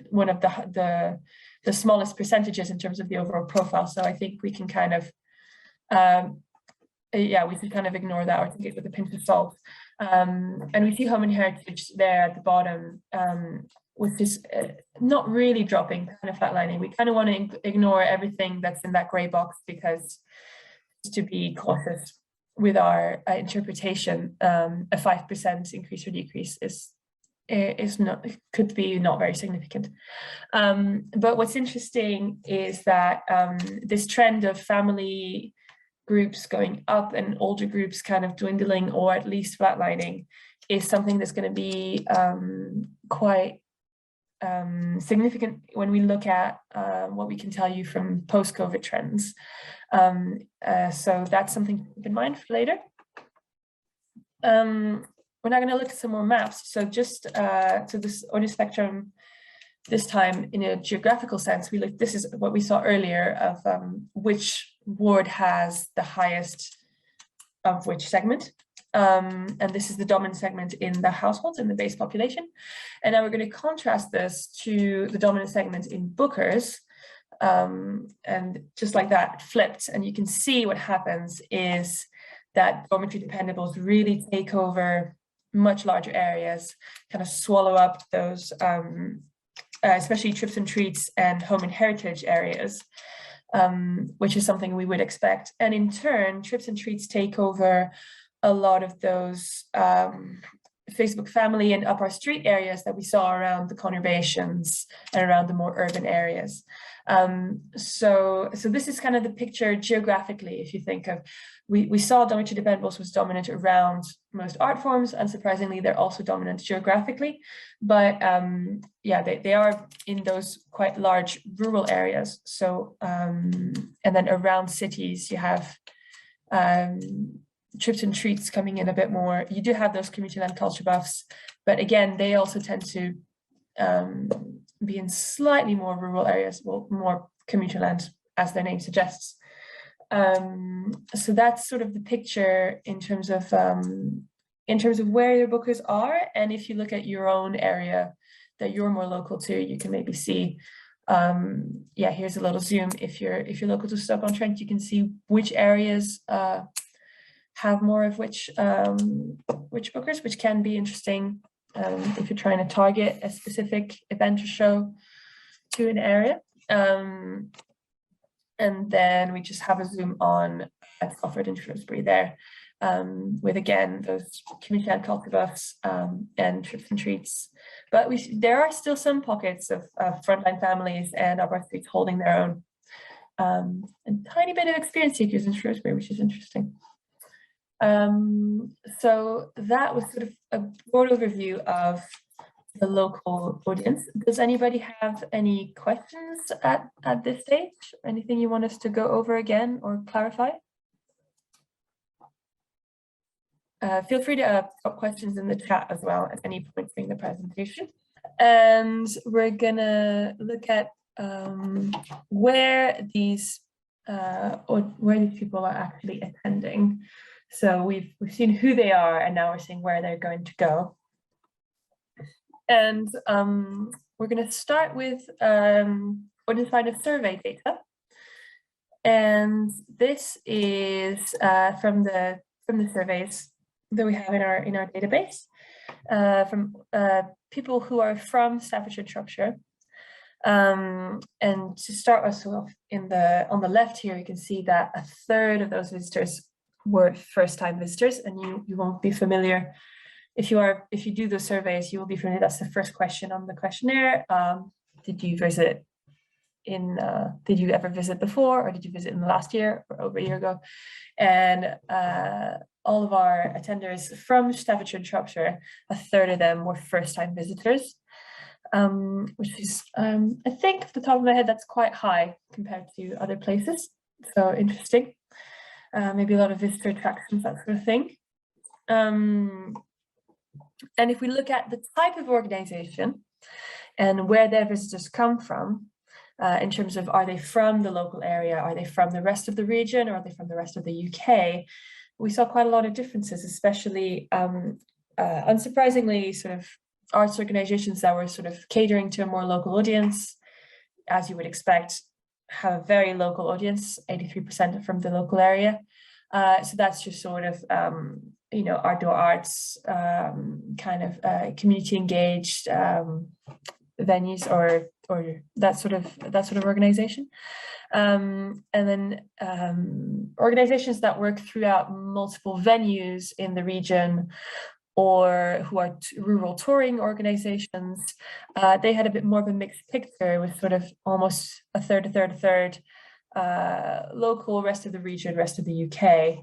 one of the smallest percentages in terms of the overall profile. So I think we can kind of we can kind of ignore that or take it with a pinch of salt. And we see home and heritage there at the bottom, which is not really dropping, kind of flatlining. We kind of want to ignore everything that's in that grey box, because to be cautious with our interpretation, a 5% increase or decrease is not, could be not very significant. But what's interesting is that this trend of family groups going up and older groups kind of dwindling or at least flatlining is something that's going to be quite significant when we look at what we can tell you from post-COVID trends. So that's something to keep in mind for later. We're now going to look at some more maps. So just to this audio spectrum, this time in a geographical sense, we look. This is what we saw earlier of which ward has the highest of which segment. And this is the dominant segment in the households, in the base population. And now we're going to contrast this to the dominant segment in Bookers. And just like that, flipped. And you can see what happens is that dormitory dependables really take over much larger areas, kind of swallow up those, especially trips and treats and home and heritage areas, which is something we would expect. And in turn, trips and treats take over a lot of those Facebook family and up our street areas that we saw around the conurbations and around the more urban areas. So this is kind of the picture geographically. If you think of, we saw dormitory dependables was dominant around most art forms. Unsurprisingly, they're also dominant geographically, but yeah, they are in those quite large rural areas. So and then around cities, you have trips and treats coming in a bit more. You do have those community land culture buffs, but again, they also tend to be in slightly more rural areas, well, more community land, as their name suggests. So that's sort of the picture in terms of where your bookers are. And if you look at your own area that you're more local to, you can maybe see, yeah, here's a little zoom. If you're local to Stoke-on-Trent, you can see which areas have more of which bookers, which can be interesting if you're trying to target a specific event or show to an area. And then we just have a zoom on at Staffordshire and Shrewsbury there, with again those community and culture buffs and trips and treats. But there are still some pockets of frontline families and upper streets holding their own. And tiny bit of experience seekers in Shrewsbury, which is interesting. So that was sort of a broad overview of the local audience. Does anybody have any questions at this stage? Anything you want us to go over again or clarify? Feel free to put questions in the chat as well at any point during the presentation. And we're gonna look at where these people are actually attending. So we've seen who they are, and now we're seeing where they're going to go. And we're going to start with audience finder survey data. And this is from the surveys that we have in our database from people who are from Staffordshire and Shropshire. And to start us off, on the left here, you can see that a third of those visitors were first-time visitors, and you won't be familiar. If you do the surveys, you will be familiar. That's the first question on the questionnaire. Did you ever visit before, or did you visit in the last year or over a year ago? And all of our attenders from Staffordshire and Shropshire, a third of them were first-time visitors, which is, I think, off the top of my head, that's quite high compared to other places. So interesting. Maybe a lot of visitor attractions, that sort of thing. And if we look at the type of organization and where their visitors come from, in terms of, are they from the local area, are they from the rest of the region, or are they from the rest of the UK, we saw quite a lot of differences, especially unsurprisingly, sort of arts organizations that were sort of catering to a more local audience, as you would expect, have a very local audience, 83% from the local area. So that's just sort of, you know, outdoor arts, kind of community engaged venues or that sort of organization. And then organizations that work throughout multiple venues in the region, or who are rural touring organizations, they had a bit more of a mixed picture with sort of almost a third, local, rest of the region, rest of the UK.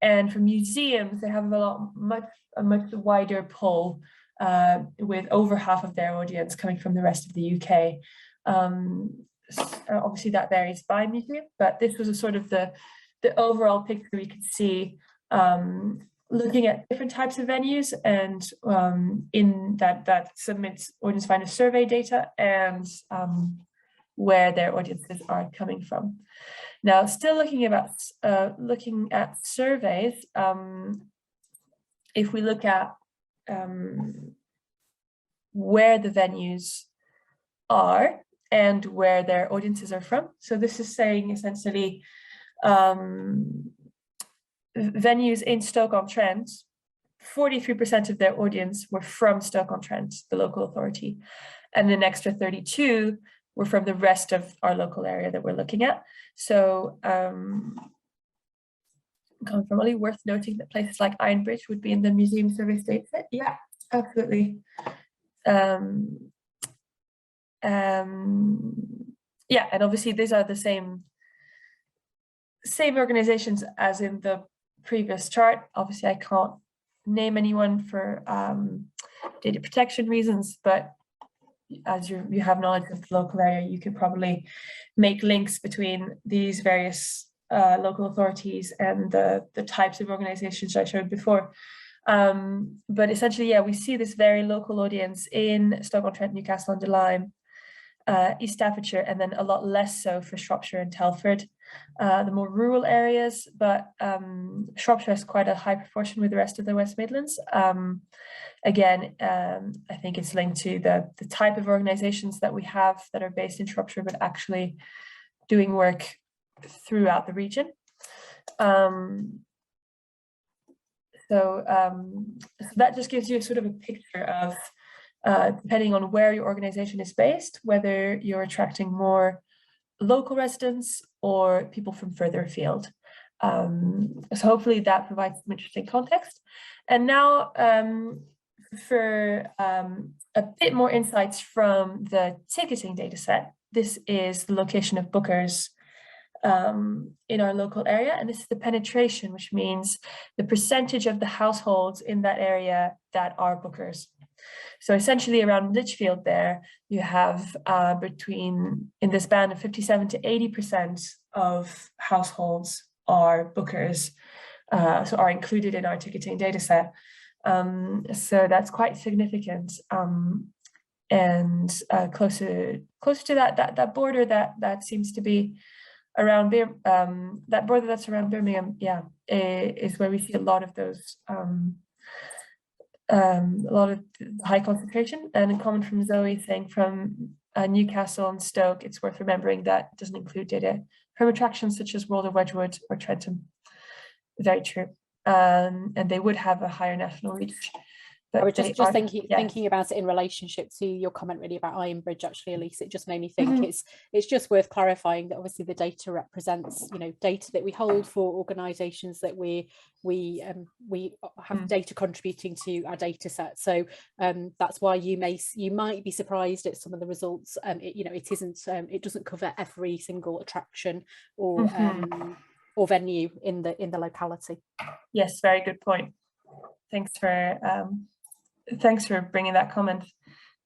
And for museums, they have a much wider pool, with over half of their audience coming from the rest of the UK. Obviously that varies by museum, but this was a sort of the overall picture we could see, looking at different types of venues, and in that submits audience finder survey data, and where their audiences are coming from. Now, still looking at surveys, if we look at where the venues are and where their audiences are from. So this is saying essentially venues in Stoke-on-Trent, 43% of their audience were from Stoke-on-Trent, the local authority, and an extra 32 were from the rest of our local area that we're looking at. So probably worth noting that places like Ironbridge would be in the museum survey state set. Yeah, absolutely. Yeah, and obviously these are the same organizations as in the previous chart. Obviously I can't name anyone for data protection reasons, but as you have knowledge of the local area, you could probably make links between these various local authorities and the types of organizations I showed before. But essentially, yeah, we see this very local audience in Stoke-on-Trent, Newcastle under Lyme, East Staffordshire, and then a lot less so for Shropshire and Telford, the more rural areas. But Shropshire has quite a high proportion with the rest of the West Midlands. Again, I think it's linked to the type of organizations that we have that are based in Shropshire, but actually doing work throughout the region. So that just gives you sort of a picture of, depending on where your organization is based, whether you're attracting more local residents or people from further afield. So hopefully that provides some interesting context. And now for a bit more insights from the ticketing data set. This is the location of bookers in our local area, and this is the penetration, which means the percentage of the households in that area that are bookers. So essentially around Lichfield there, you have in this band of 57 to 80% of households are bookers, so are included in our ticketing data set. So that's quite significant, and close to that border that seems to be around that border that's around Birmingham, yeah, is where we see a lot of those, a lot of high concentration. And in comment from Zoe saying from Newcastle and Stoke, it's worth remembering that it doesn't include data from attractions such as World of Wedgwood or Trentham. Very true. And they would have a higher national reach. But I was just thinking about it in relationship to your comment really about Ironbridge, actually, Elise. It just made me think it's just worth clarifying that obviously the data represents, you know, data that we hold for organisations that we have data contributing to our data set. So that's why you might be surprised at some of the results. It doesn't cover every single attraction or venue in the locality. Yes, very good point. Thanks for bringing that comment.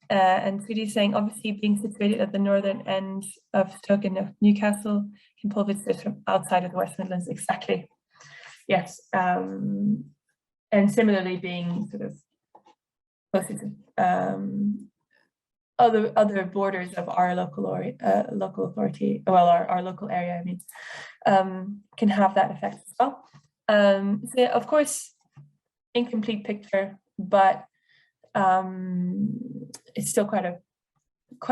And Sudhi's saying, obviously being situated at the northern end of Stoke and Newcastle can pull visitors from outside of the West Midlands. Exactly. Yes. And similarly being sort of closer to other borders of our local authority, well, our local area, I mean, can have that effect as well. So yeah, of course, incomplete picture but it's still quite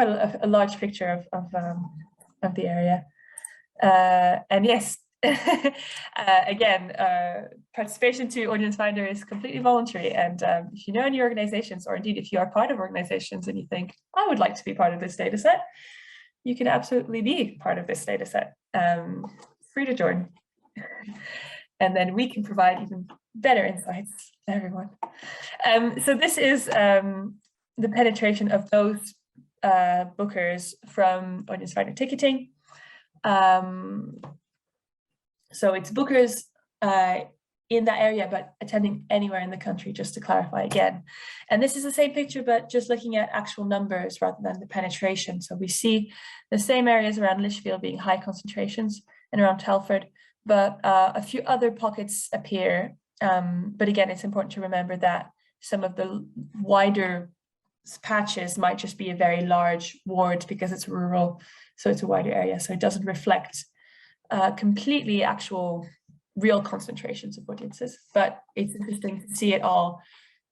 a large picture of the area. And yes, again, participation to Audience Finder is completely voluntary. And if you know any organizations, or indeed if you are part of organizations and you think, I would like to be part of this data set, you can absolutely be part of this data set. Free to join. And then we can provide even better insights to everyone. So this is the penetration of those bookers from Audience Finder ticketing. So it's bookers in that area, but attending anywhere in the country, just to clarify again. And this is the same picture, but just looking at actual numbers rather than the penetration. So we see the same areas around Lichfield being high concentrations and around Telford, but a few other pockets appear. But again, it's important to remember that some of the wider patches might just be a very large ward because it's rural, so it's a wider area. So it doesn't reflect completely actual real concentrations of audiences, but it's interesting to see it all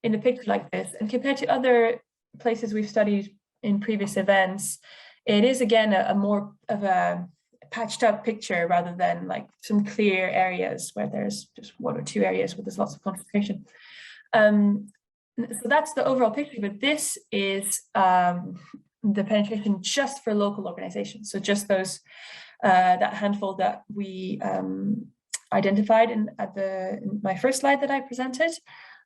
in a picture like this. And compared to other places we've studied in previous events, it is again a more of a patched up picture rather than like some clear areas where there's just one or two areas where there's lots of concentration. So that's the overall picture, but this is the penetration just for local organizations. So just those, that handful that we identified in my first slide that I presented.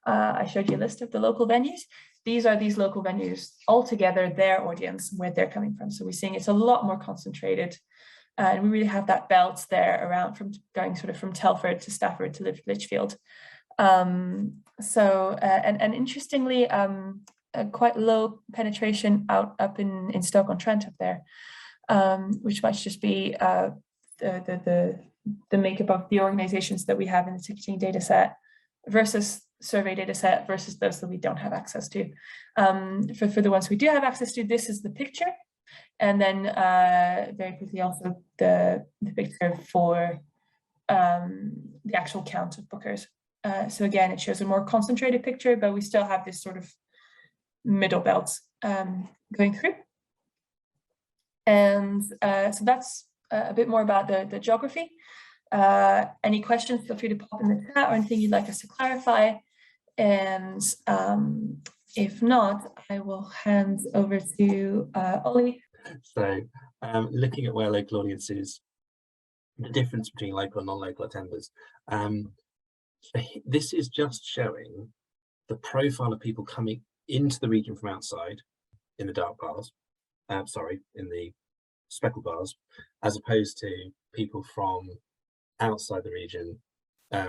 I showed you a list of the local venues. These are these local venues altogether, their audience, where they're coming from. So we're seeing it's a lot more concentrated. And we really have that belt there around from going sort of from Telford to Stafford to Lichfield. And interestingly, quite low penetration up in Stoke-on-Trent up there, which might just be the makeup of the organizations that we have in the ticketing data set versus survey data set versus those that we don't have access to. For the ones we do have access to, this is the picture. And then very quickly also the picture for the actual count of bookers. So again, it shows a more concentrated picture, but we still have this sort of middle belt going through. And so that's a bit more about the geography. Any questions, feel free to pop in the chat or anything you'd like us to clarify. And if not, I will hand over to Ollie. So looking at where local audiences, the difference between local and non-local attenders, this is just showing the profile of people coming into the region from outside in the dark bars, in the speckled bars, as opposed to people from outside the region,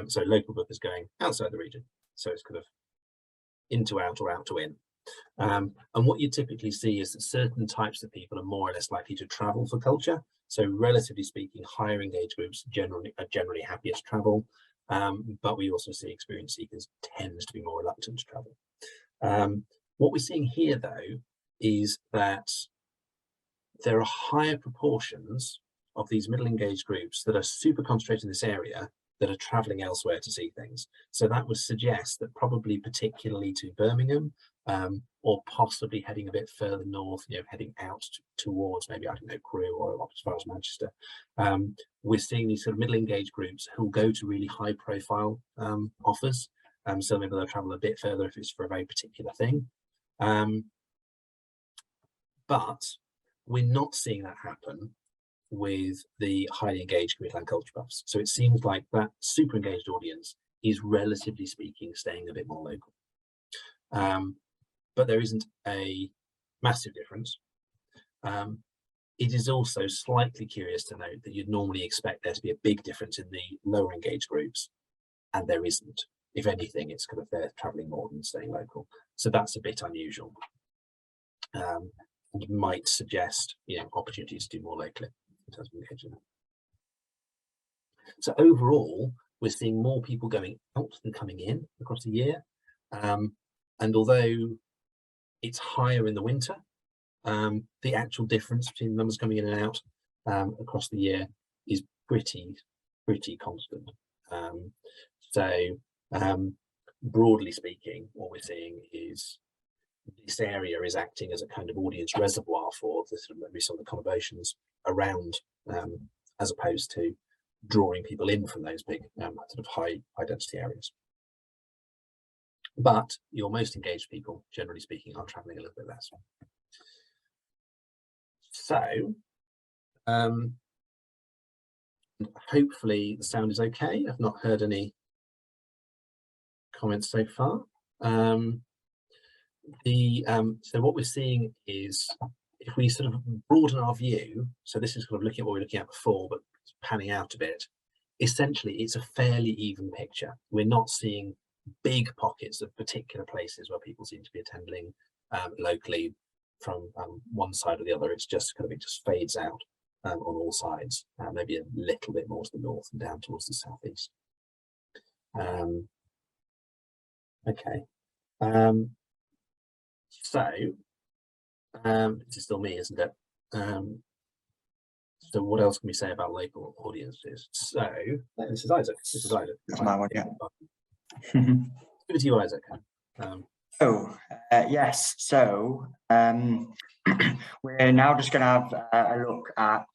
so local bookers going outside the region. So it's kind of in to out or out to in. And what you typically see is that certain types of people are more or less likely to travel for culture. So relatively speaking, higher engaged groups are generally happier to travel, but we also see experienced seekers tend to be more reluctant to travel. What we're seeing here, though, is that there are higher proportions of these middle engaged groups that are super concentrated in this area that are travelling elsewhere to see things. So that would suggest that probably particularly to Birmingham, or possibly heading a bit further north, heading out towards maybe, I don't know, Crewe or up as far as Manchester. We're seeing these sort of middle engaged groups who go to really high profile offers. So maybe they'll travel a bit further if it's for a very particular thing. But we're not seeing that happen with the highly engaged Midland culture buffs. So it seems like that super engaged audience is, relatively speaking, staying a bit more local. But there isn't a massive difference. It is also slightly curious to note that you'd normally expect there to be a big difference in the lower engaged groups, and there isn't. If anything, it's kind of they're travelling more than staying local. So that's a bit unusual. And might suggest opportunities to do more locally in terms of engagement. So overall, we're seeing more people going out than coming in across the year. And although it's higher in the winter, the actual difference between the numbers coming in and out across the year is pretty constant. broadly speaking, what we're seeing is this area is acting as a kind of audience reservoir for the sort of maybe some of the conversations around, as opposed to drawing people in from those big sort of high density areas. But your most engaged people, generally speaking, are traveling a little bit less. So hopefully the sound is okay. I've not heard any comments so far. So what we're seeing is, if we sort of broaden our view, so this is kind of looking at what we were looking at before, but panning out a bit, essentially it's a fairly even picture. We're not seeing big pockets of particular places where people seem to be attending locally from one side or the other. It's just kind of, it just fades out on all sides, maybe a little bit more to the north and down towards the southeast. Okay. So this is still me, isn't it? So what else can we say about local audiences? So this is Isaac. This is Isaac. That's my one, yeah. Over to you, Isaac. Yes, so we're now just going to have a look at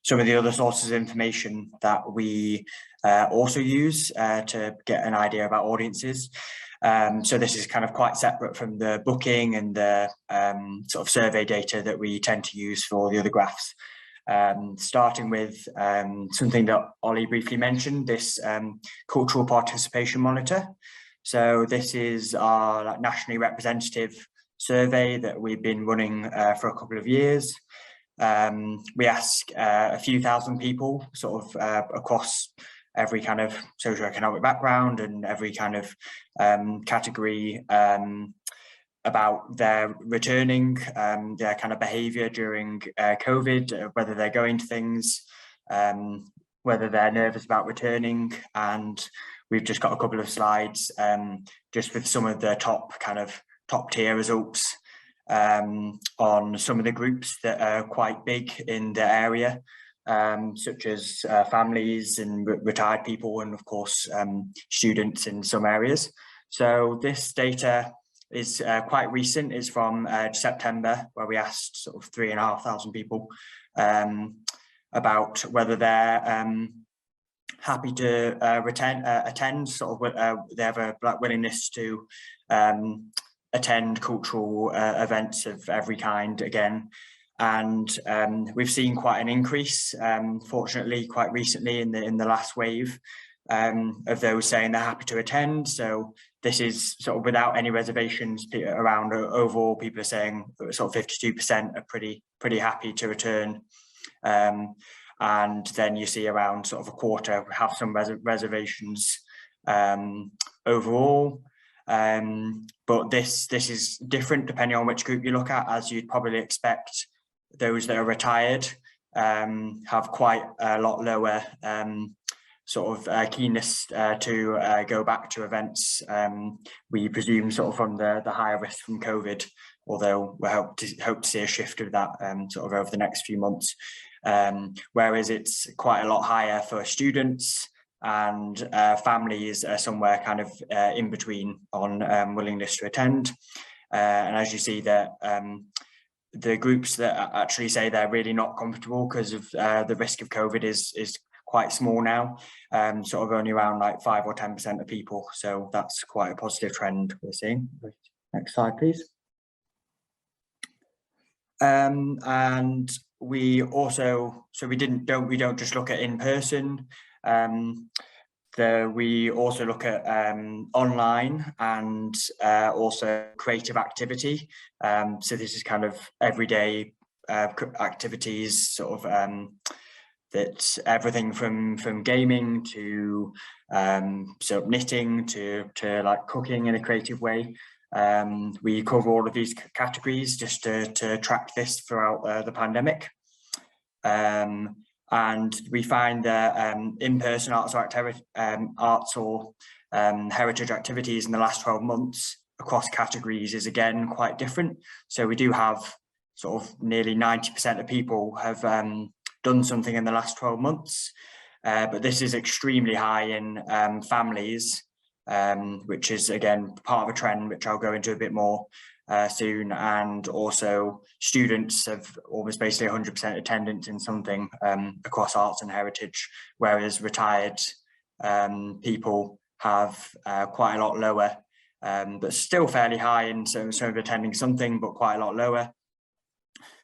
some of the other sources of information that we also use to get an idea about audiences. So this is kind of quite separate from the booking and the sort of survey data that we tend to use for the other graphs. Starting with something that Ollie briefly mentioned, this cultural participation monitor. So this is our nationally representative survey that we've been running for a couple of years. We ask a few thousand people sort of across every kind of socioeconomic background and every kind of category about their returning, their kind of behaviour during COVID, whether they're going to things, whether they're nervous about returning. And we've just got a couple of slides just with some of the top tier results on some of the groups that are quite big in the area, such as families and retired people, and of course students in some areas. So this data is quite recent. It's from September, where we asked sort of 3,500 people about whether they're happy to attend, sort of they have a willingness to attend cultural events of every kind again. And we've seen quite an increase, fortunately, quite recently in the last wave of those saying they're happy to attend. So this is sort of without any reservations around. Overall, people are saying sort of 52% are pretty happy to return. And then you see around sort of a quarter have some reservations overall. But this is different depending on which group you look at, as you'd probably expect. Those that are retired have quite a lot lower sort of keenness to go back to events. We presume sort of from the higher risk from COVID, although we hope to see a shift of that sort of over the next few months. Whereas it's quite a lot higher for students, and families are somewhere kind of in between on willingness to attend. And as you see that the groups that actually say they're really not comfortable because of the risk of COVID is quite small now, sort of only around like 5 or 10% of people. So that's quite a positive trend we're seeing. Next slide, please. And we also, so we don't just look at in person. We also look at online and also creative activity. So this is kind of everyday activities, sort of that everything from gaming to sort of knitting to like cooking in a creative way. We cover all of these categories just to track this throughout the pandemic. And we find that in-person arts or heritage activities in the last 12 months across categories is again quite different. So we do have sort of nearly 90% of people have done something in the last 12 months. But this is extremely high in families, which is again part of a trend which I'll go into a bit more soon. And also students have almost basically 100% attendance in something across arts and heritage, whereas retired people have quite a lot lower, but still fairly high in terms of attending something, but quite a lot lower.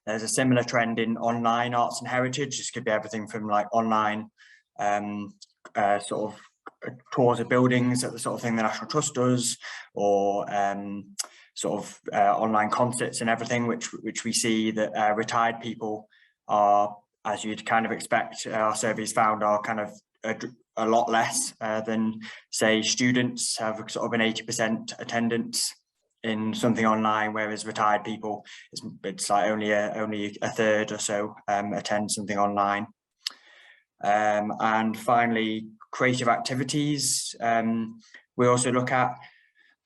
There's a similar trend in online arts and heritage. This could be everything from like online sort of tours of buildings, that the sort of thing the National Trust does, or sort of online concerts and everything, which we see that retired people are, as you'd kind of expect, our surveys found, are kind of a lot less than, say, students have sort of an 80% attendance in something online, whereas retired people, it's like only a third or so attend something online. And finally, creative activities, we also look at,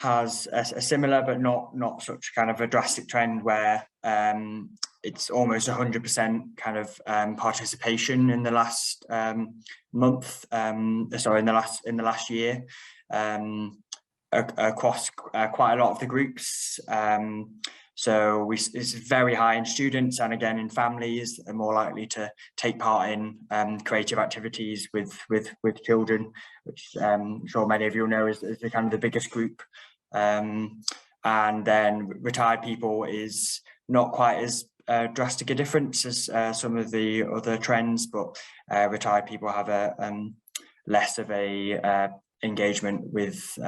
has a similar but not such kind of a drastic trend, where it's almost 100% kind of participation in the last month, sorry, in the last year, across quite a lot of the groups. So it's very high in students, and again in families are more likely to take part in creative activities with children, which I'm sure many of you know is the kind of the biggest group. And then retired people is not quite as drastic a difference as some of the other trends, but retired people have a less of a engagement with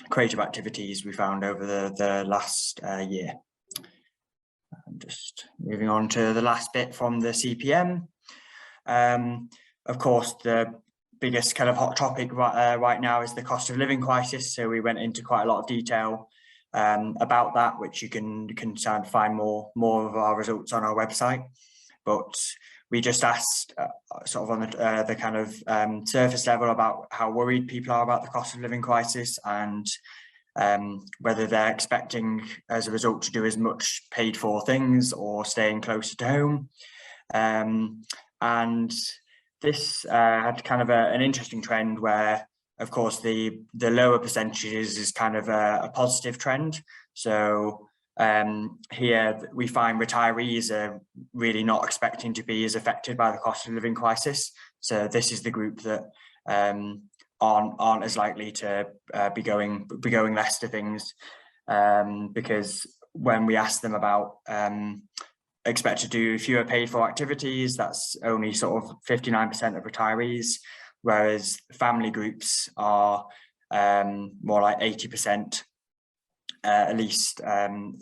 creative activities, we found over the last year. I'm just moving on to the last bit from the CPM. Of course, the biggest kind of hot topic right now is the cost of living crisis. So we went into quite a lot of detail about that, which you can find more of our results on our website. But we just asked sort of on the kind of surface level about how worried people are about the cost of living crisis, and whether they're expecting as a result to do as much paid for things or staying closer to home. And this had kind of an interesting trend where, of course, the lower percentages is kind of a positive trend. So here we find retirees are really not expecting to be as affected by the cost of living crisis. So this is the group that aren't as likely to be going less to things, because when we ask them about expect to do fewer paid for activities, that's only sort of 59% of retirees, whereas family groups are more like 80%. At least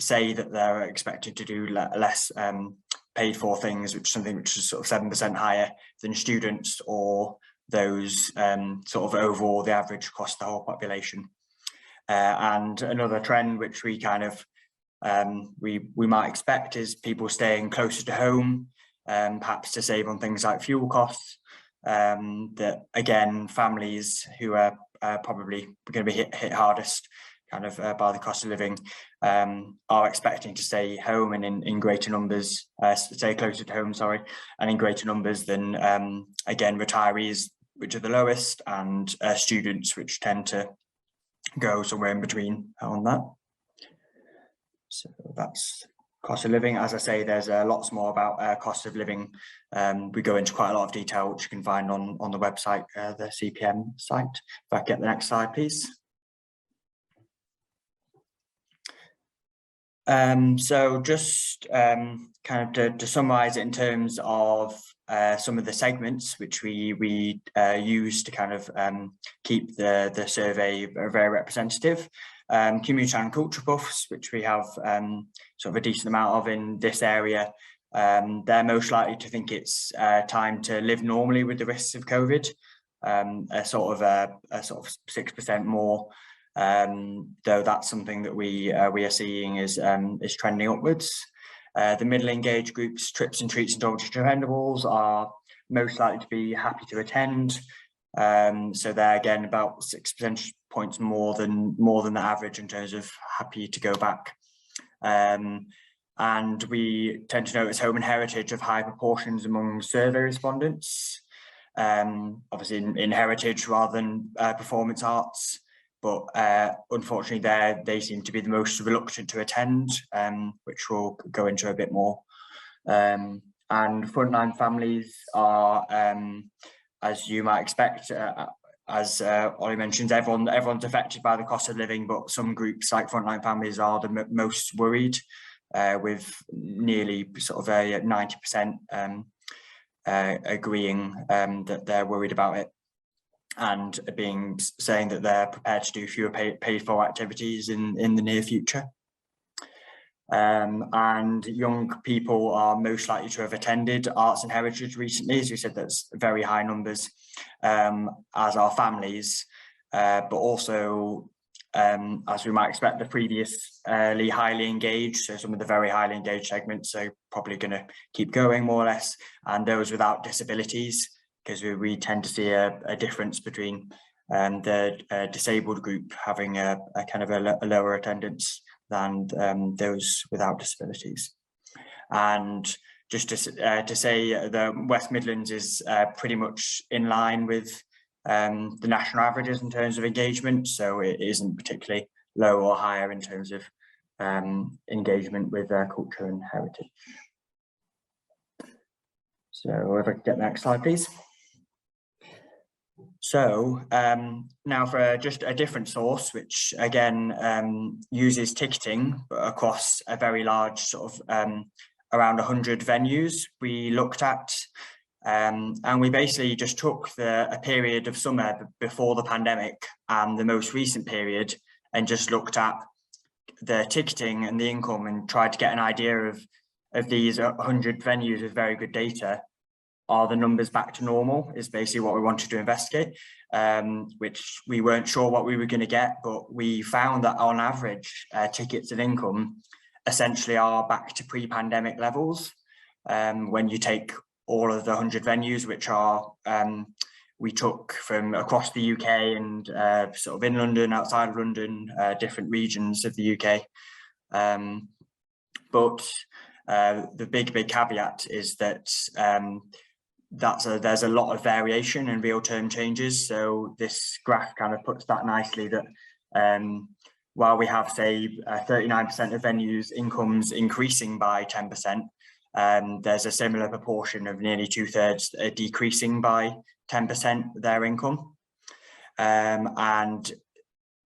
say that they're expected to do less paid for things, which is something which is sort of 7% higher than students, or those sort of overall the average across the whole population. And another trend which we kind of we might expect is people staying closer to home, perhaps to save on things like fuel costs. That again, families who are probably going to be hit hardest kind of by the cost of living are expecting to stay home and in greater numbers, stay closer to home, sorry, and in greater numbers than again retirees, which are the lowest, and students, which tend to go somewhere in between on that. So that's cost of living. As I say, there's lots more about cost of living. We go into quite a lot of detail, which you can find on the website, the CPM site. If I get the next slide, please. So just kind of to summarize it in terms of some of the segments which we use to kind of keep the survey very representative. Community and culture buffs, which we have sort of a decent amount of in this area, they're most likely to think it's time to live normally with the risks of COVID, a sort of 6% more. Though that's something that we are seeing is trending upwards. The middling age groups, trips and treats and dormitory dependentables, are most likely to be happy to attend. So they're again about 6 percentage points more than the average in terms of happy to go back. And we tend to notice home and heritage of high proportions among survey respondents. obviously in heritage rather than performance arts. But unfortunately, they seem to be the most reluctant to attend, which we'll go into a bit more. And frontline families are, as you might expect, as Ollie mentioned, everyone's affected by the cost of living, but some groups like frontline families are the most worried, with nearly sort of a 90% agreeing that they're worried about it, and saying that they're prepared to do fewer paid for activities in the near future. And young people are most likely to have attended arts and heritage recently, as you said, that's very high numbers, as are families, but also, as we might expect, the previously highly engaged, so some of the very highly engaged segments are probably going to keep going more or less, and those without disabilities, because we tend to see a difference between the disabled group having a kind of a lower attendance than those without disabilities. And just to say, the West Midlands is pretty much in line with the national averages in terms of engagement, so it isn't particularly low or higher in terms of engagement with culture and heritage. So if I could get the next slide, please. So now for just a different source, which again uses ticketing but across a very large sort of around 100 venues we looked at, and we basically just took a period of summer before the pandemic and the most recent period and just looked at the ticketing and the income and tried to get an idea of these 100 venues with very good data. Are the numbers back to normal is basically what we wanted to investigate, which we weren't sure what we were going to get, but we found that on average tickets and income essentially are back to pre-pandemic levels when you take all of the 100 venues, which are we took from across the UK and sort of in London, outside of London, different regions of the UK. But the big caveat is that there's a lot of variation in real term changes. So this graph kind of puts that nicely, that while we have, say, 39% of venues incomes increasing by 10%, there's a similar proportion of nearly 2/3 decreasing by 10% their income. And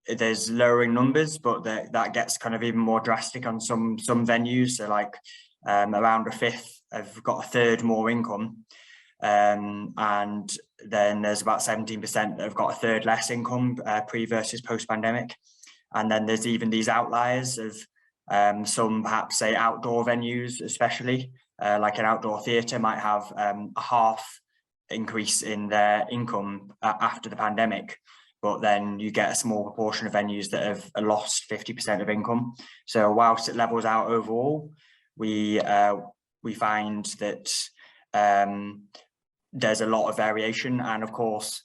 there's lowering numbers, but that gets kind of even more drastic on some venues. So like around a fifth have got a third more income. And then there's about 17% that have got a third less income pre versus post-pandemic. And then there's even these outliers of some perhaps say outdoor venues, especially like an outdoor theatre might have a half increase in their income after the pandemic, but then you get a small proportion of venues that have lost 50% of income. So whilst it levels out overall, we find that there's a lot of variation. And of course,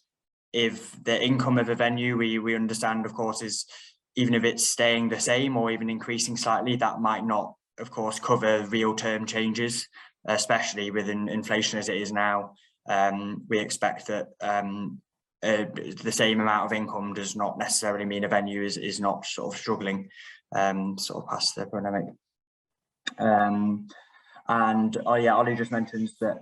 if the income of a venue, we understand, of course, is even if it's staying the same or even increasing slightly, that might not, of course, cover real term changes, especially with inflation as it is now. We expect that the same amount of income does not necessarily mean a venue is not sort of struggling sort of past the pandemic. And oh yeah, Ollie just mentions that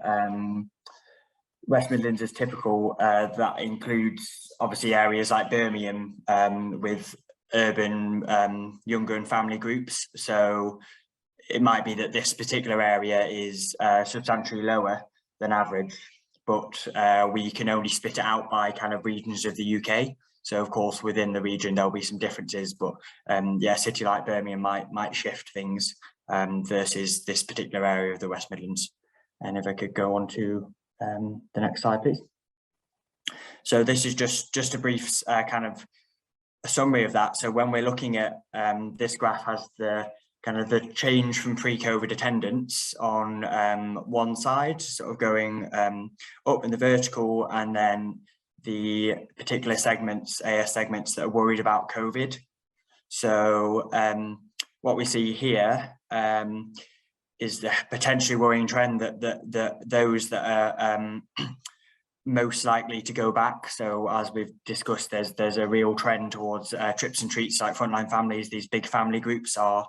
West Midlands is typical. That includes obviously areas like Birmingham with urban younger and family groups. So it might be that this particular area is substantially lower than average, but we can only split it out by kind of regions of the UK. So of course within the region there'll be some differences, but yeah, a city like Birmingham might shift things versus this particular area of the West Midlands. And if I could go on to the next slide, please. So this is just a brief kind of a summary of that. So when we're looking at this graph has the kind of the change from pre-COVID attendance on one side, sort of going up in the vertical, and then the particular segments, AS segments that are worried about COVID. So what we see here is the potentially worrying trend that those that are most likely to go back. So as we've discussed, there's a real trend towards trips and treats, like frontline families. These big family groups are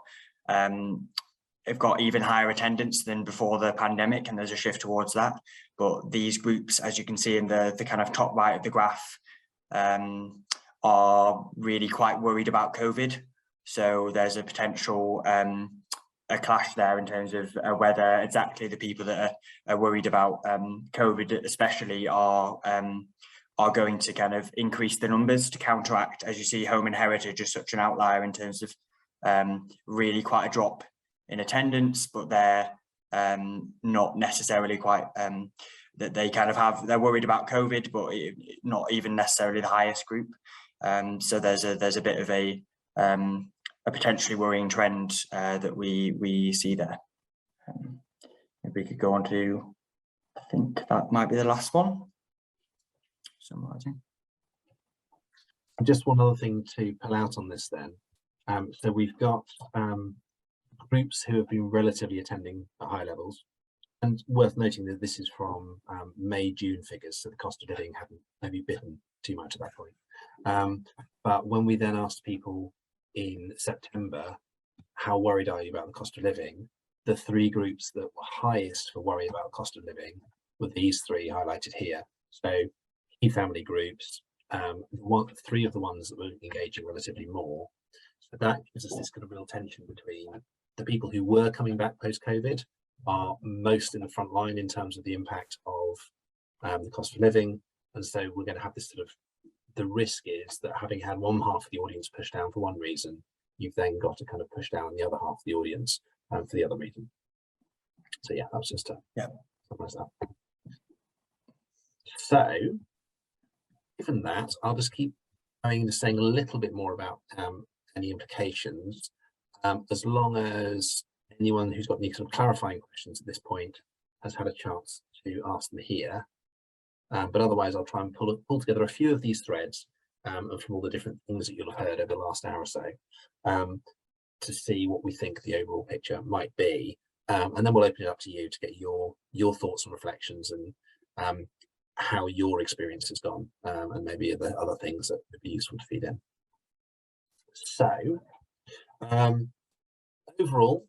have got even higher attendance than before the pandemic, and there's a shift towards that. But these groups, as you can see in the kind of top right of the graph, are really quite worried about COVID. So there's a potential a clash there in terms of whether exactly the people that are worried about COVID especially are going to kind of increase the numbers to counteract. As you see, home and heritage is such an outlier in terms of really quite a drop in attendance, but they're not necessarily quite that they kind of have, they're worried about COVID, but not even necessarily the highest group. So there's a bit of a potentially worrying trend that we see there. If we could go on to, I think that might be the last one. Summarising. Just one other thing to pull out on this then. So we've got groups who have been relatively attending at high levels, and worth noting that this is from May-June figures, so the cost of living hadn't maybe bitten too much at that point. But when we then asked people in September, how worried are you about the cost of living? The three groups that were highest for worry about cost of living were these three highlighted here. So key family groups, three of the ones that were engaging relatively more. So that gives us this kind of real tension between the people who were coming back post-COVID are most in the front line in terms of the impact of the cost of living. And so we're going to have this sort of, the risk is that having had one half of the audience pushed down for one reason, you've then got to kind of push down the other half of the audience for the other reason. So yeah, that's just to summarize that. So given that, I'll just keep going into saying a little bit more about any implications, as long as anyone who's got any sort of clarifying questions at this point has had a chance to ask them here. But otherwise, I'll try and pull together a few of these threads from all the different things that you'll have heard over the last hour or so to see what we think the overall picture might be. And then we'll open it up to you to get your thoughts and reflections and how your experience has gone, and maybe the other things that would be useful to feed in. So overall,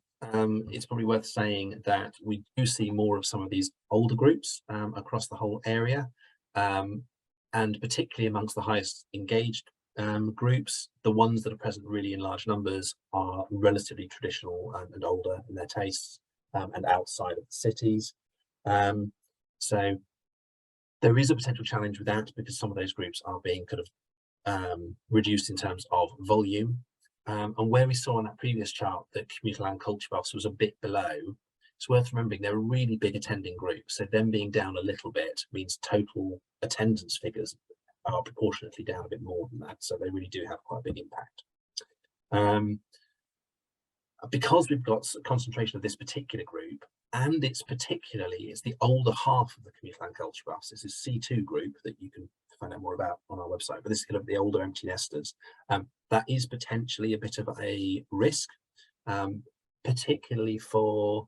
it's probably worth saying that we do see more of some of these older groups across the whole area, and particularly amongst the highest engaged groups, the ones that are present really in large numbers are relatively traditional and older in their tastes and outside of the cities. So there is a potential challenge with that because some of those groups are being kind of reduced in terms of volume. And where we saw on that previous chart that commuter land culture buffs was a bit below, it's worth remembering they're a really big attending group. So them being down a little bit means total attendance figures are proportionately down a bit more than that. So they really do have quite a big impact. Because we've got a concentration of this particular group, and it's the older half of the commuter land culture buffs. This is C2 group that you can find out more about on our website, but this is kind of the older empty nesters. That is potentially a bit of a risk, particularly for,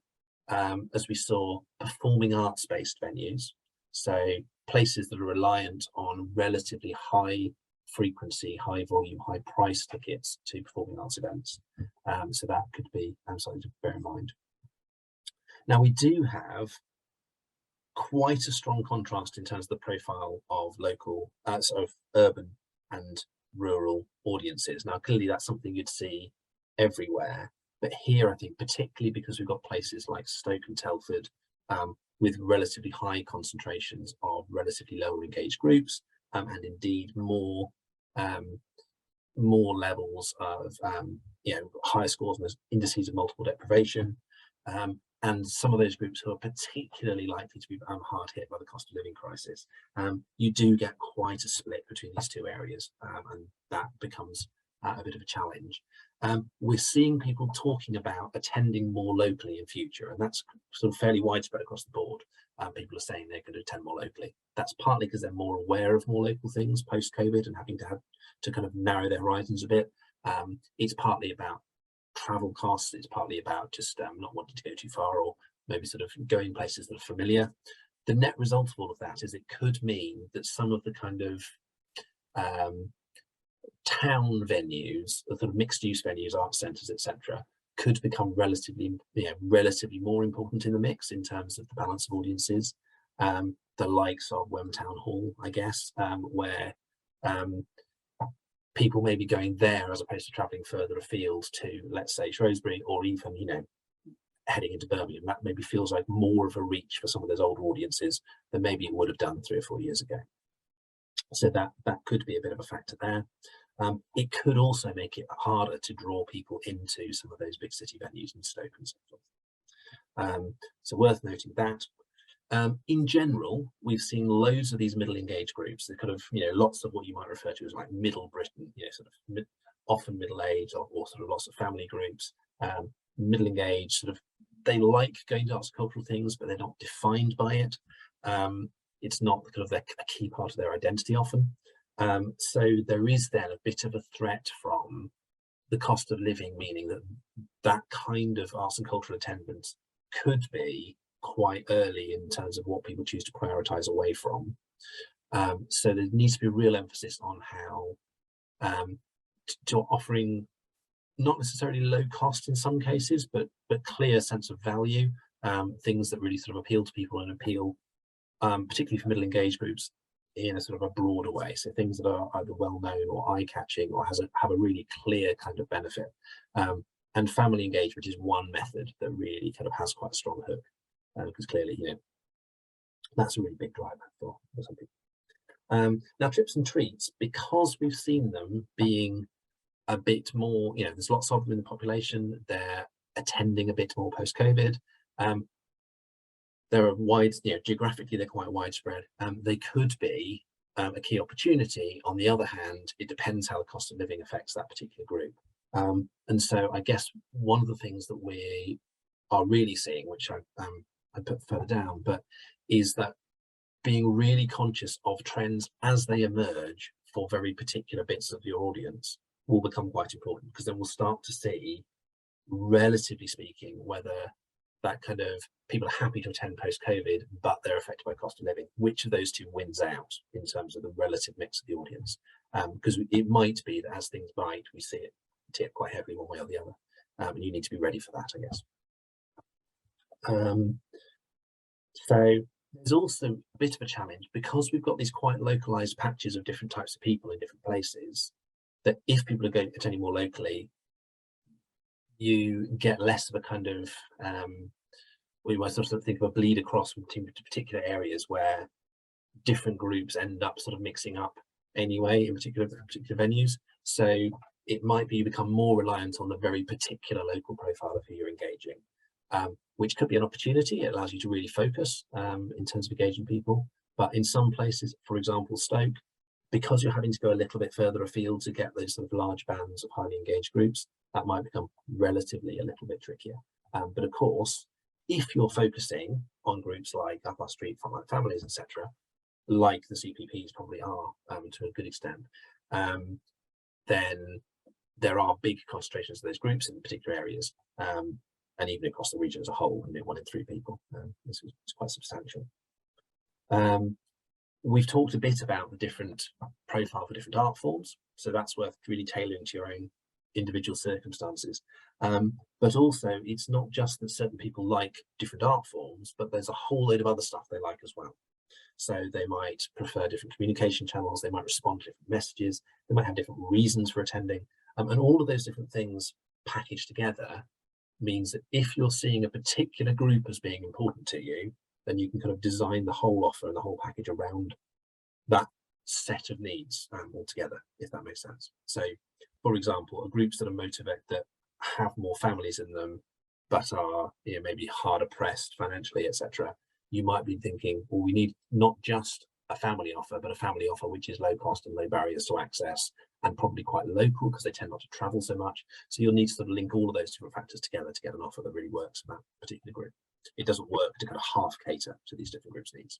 as we saw, performing arts-based venues. So places that are reliant on relatively high frequency, high volume, high price tickets to performing arts events. So that could be something to bear in mind. Now we do have quite a strong contrast in terms of the profile of local, sort of urban and rural audiences. Now clearly that's something you'd see everywhere, but here I think particularly because we've got places like Stoke and Telford with relatively high concentrations of relatively lower engaged groups, and indeed more levels of higher scores and indices of multiple deprivation, and some of those groups who are particularly likely to be hard hit by the cost of living crisis. You do get quite a split between these two areas, and that becomes a bit of a challenge. We're seeing people talking about attending more locally in future, and that's sort of fairly widespread across the board. People are saying they're going to attend more locally. That's partly because they're more aware of more local things post-COVID and having to kind of narrow their horizons a bit. It's partly about travel costs, it's partly about just not wanting to go too far, or maybe sort of going places that are familiar. the net result of all of that is it could mean that some of the kind of town venues, the sort of mixed use venues, art centres, etc., could become relatively more important in the mix in terms of the balance of audiences. The likes of Wem Town Hall, I guess, where people may be going there as opposed to travelling further afield to, let's say, Shrewsbury, or even, you know, heading into Birmingham. That maybe feels like more of a reach for some of those old audiences than maybe it would have done 3 or 4 years ago. So that could be a bit of a factor there. It could also make it harder to draw people into some of those big city venues in Stoke and so forth. So worth noting that. In general, we've seen loads of these middle engaged groups. They're kind of, you know, lots of what you might refer to as like middle Britain, you know, sort of often middle age, or sort of lots of family groups. Middle engaged, sort of, they like going to arts and cultural things, but they're not defined by it. It's not kind of a key part of their identity often. So there is then a bit of a threat from the cost of living, meaning that that kind of arts and cultural attendance could be quite early in terms of what people choose to prioritise away from. So there needs to be a real emphasis on how to offering not necessarily low cost in some cases, but clear sense of value, things that really sort of appeal to people and appeal particularly for middle engaged groups in a sort of a broader way. So things that are either well known or eye catching or have a really clear kind of benefit. And family engagement is one method that really kind of has quite a strong hook, because clearly, you know, that's a really big driver for some people. Now, trips and treats, because we've seen them being a bit more, you know, there's lots of them in the population, they're attending a bit more post-COVID. There are wide, you know, geographically they're quite widespread. They could be a key opportunity. On the other hand, it depends how the cost of living affects that particular group. And so I guess one of the things that we are really seeing, which I put further down, but is that being really conscious of trends as they emerge for very particular bits of your audience will become quite important, because then we'll start to see, relatively speaking, whether that kind of people are happy to attend post-COVID, but they're affected by cost of living. Which of those two wins out in terms of the relative mix of the audience? Because it might be that as things bite, we see it tip quite heavily one way or the other, and you need to be ready for that, I guess. So there's also a bit of a challenge, because we've got these quite localized patches of different types of people in different places, that if people are going attending more locally, you get less of a kind of we might sort of think of a bleed across from particular areas where different groups end up sort of mixing up anyway in particular venues. So it might be you become more reliant on the very particular local profile of who you're engaging, which could be an opportunity. It allows you to really focus in terms of engaging people. But in some places, for example, Stoke, because you're having to go a little bit further afield to get those sort of large bands of highly engaged groups, that might become relatively a little bit trickier. But of course, if you're focusing on groups like Up Our Street, Frontline Families, etc., like the CPPs probably are to a good extent, then there are big concentrations of those groups in particular areas, and even across the region as a whole, 1 in 3 people. It's quite substantial. We've talked a bit about the different profile for different art forms, so that's worth really tailoring to your own individual circumstances. But also, it's not just that certain people like different art forms, but there's a whole load of other stuff they like as well. So they might prefer different communication channels, they might respond to different messages, they might have different reasons for attending, and all of those different things packaged together means that if you're seeing a particular group as being important to you, then you can kind of design the whole offer and the whole package around that set of needs altogether, if that makes sense. So, for example, groups that are motivated, that have more families in them, but are, you know, maybe harder pressed financially, etc., you might be thinking, well, we need not just a family offer, but a family offer which is low cost and low barriers to access, and probably quite local because they tend not to travel so much. So you'll need to sort of link all of those different factors together to get an offer that really works for that particular group. It doesn't work to kind of half cater to these different groups' needs.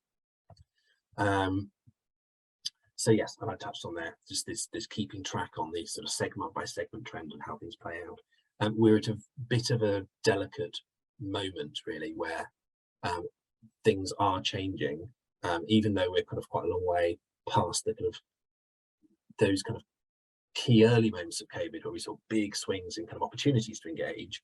So yes, and I touched on there, just this keeping track on the sort of segment by segment trend and how things play out. And we're at a bit of a delicate moment really, where things are changing, even though we're kind of quite a long way past the kind of those kind of key early moments of COVID where we saw big swings in kind of opportunities to engage.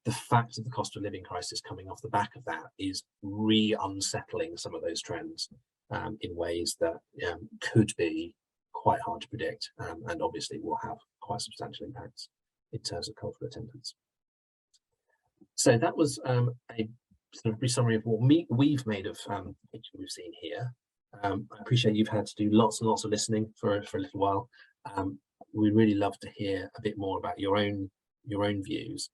The fact of the cost of living crisis coming off the back of that is re-unsettling some of those trends in ways that could be quite hard to predict, and obviously will have quite substantial impacts in terms of cultural attendance. So that was a sort of brief summary of what we've made of we've seen here. I appreciate you've had to do lots and lots of listening for a little while. We'd really love to hear a bit more about your own views.